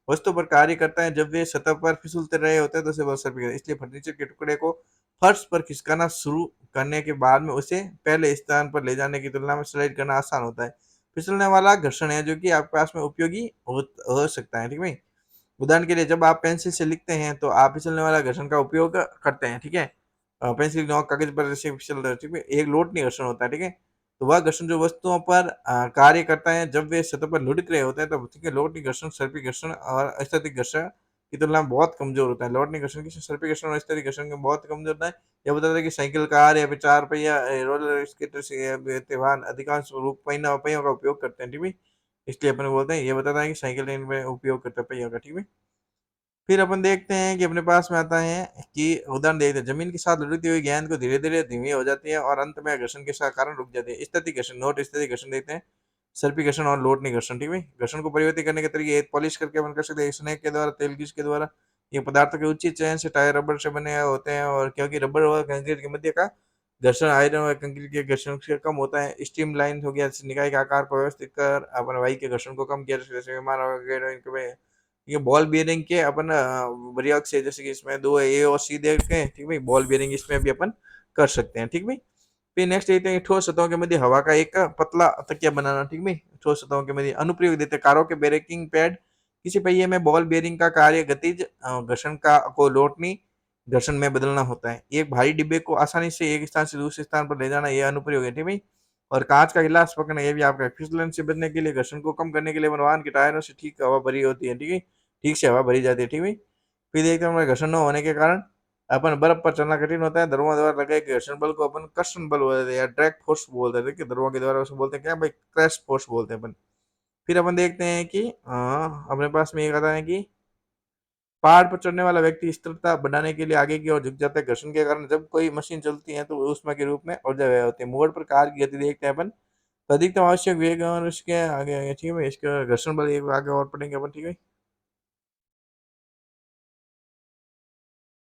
वस्तु पर कार्य करता है जब वे सतह पर फिसलते रहे होते हैं तो उसे वह सर्पी घर्षण। इसलिए फर्नीचर के टुकड़े को फर्श पर खिसकाना शुरू करने के बाद में उसे पहले स्थान पर ले जाने की तुलना में स्लाइड करना आसान होता है। फिसलने वाला घर्षण है जो कि आपके पास में उपयोगी हो सकता है। ठीक है। उदाहरण के लिए जब आप पेंसिल से लिखते हैं तो आप फिसलने वाला घर्षण का उपयोग करते हैं। ठीक है। पेंसिल की नोक कागज पर जैसे फिसल रहे हो, ठीक है, एक लोटनी घर्षण होता है। ठीक है। तो वह घर्षण जो वस्तुओं पर कार्य करता है जब वे सतह पर लुढ़क रहे होते हैं तो ठीक है लोटनी घर्षण सर्पी घर्षण और स्थैतिक घर्षण की तुलना में बहुत कमजोर होता है। लोटनी घर्षण की सर्पी घर्षण और स्थैतिक घर्षण के बहुत कमजोर होता है। यह बताता है कि साइकिल कार या फिर चार पहिया रोलर स्केटर से वाहन अधिकांश रूप पहियों का उपयोग करते हैं। ठीक है। इसलिए अपन बोलते हैं ये बताता है कि साइकिल इनमें उपयोग करते हैं पहियों का। ठीक है। फिर अपन देखते हैं कि अपने पास में आता है कि उदाहरण देखते हैं जमीन के साथ लुढ़कती हुई गेंद को धीरे धीरे धीमी हो जाती है और अंत में घर्षण के साथ कारण रुक जाती है। स्थितिक घर्षण नोट स्थितिक घर्षण देखते हैं सर्पी घर्षण और लोटनी घर्षण। ठीक है। घर्षण को परिवर्तित करने के तरीके पॉलिश करके अपन कर सकते हैं स्नेक के द्वारा तेल ग्रीस के द्वारा। ये पदार्थों के उचित चयन से टायर रबर से बने होते हैं और क्योंकि रबर और कंक्रीट के मध्य का घर्षण आयरन और कंक्रीट के घर्षण से कम होता है। स्टीम लाइन हो गया निकाय के आकार को व्यवस्थित कर अपन वायु के घर्षण को कम किया जैसे विमान वगैरह। ये बॉल बियरिंग के अपन प्रयोग से जैसे कि इसमें दो ए और सी दे रखे हैं। ठीक भाई बॉल बियरिंग इसमें भी अपन कर सकते हैं। ठीक भाई। फिर नेक्स्ट देखते हैं ठोस सतहों के मध्य हवा का एक पतला तकिया बनाना। ठीक भाई ठोस सतहों के मध्य अनुप्रयोग देते हैं कारों के ब्रेकिंग पैड किसी पहिए में बॉल बेयरिंग का कार्य गतिज घर्षण का को लौटनी घर्षण में बदलना होता है। एक भारी डिब्बे को आसानी से एक स्थान से दूसरे स्थान पर ले जाना यह अनुप्रयोग है। ठीक भाई। और कांच का गिलास पकड़ना ये भी आपका फिसलन से बचने के लिए घर्षण को कम करने के लिए वाहन के टायरों से ठीक हवा भरी होती है। ठीक है। ठीक से हवा भरी जाती है। ठीक है। फिर देखते हैं हमारे घर्षण न होने के कारण अपन बर्फ पर चलना कठिन होता है। ध्रुवों द्वारा लगाए गए घर्षण बल को अपन कर्षण बल बोलते हैं या ड्रैग फोर्स बोलते हैं। देखिए ध्रुवों के द्वारा उसको बोलते हैं क्या भाई क्रैश फोर्स बोलते हैं अपन। फिर अपन देखते हैं कि अपने पास में एक आता है कि पहाड़ पर चढ़ने वाला व्यक्ति स्थिरता बढ़ाने के लिए आगे की ओर झुक जाता है। घर्षण के कारण जब कोई मशीन चलती है तो ऊष्मा के रूप में ऊर्जा व्यय होती है। मोड़ पर कार की गति देखते हैं अपन तो अधिकतम आवश्यक वेग और उसके आगे आगे ठीक है इसका घर्षण बल एक आगे और पढ़ेंगे अपन। ठीक है।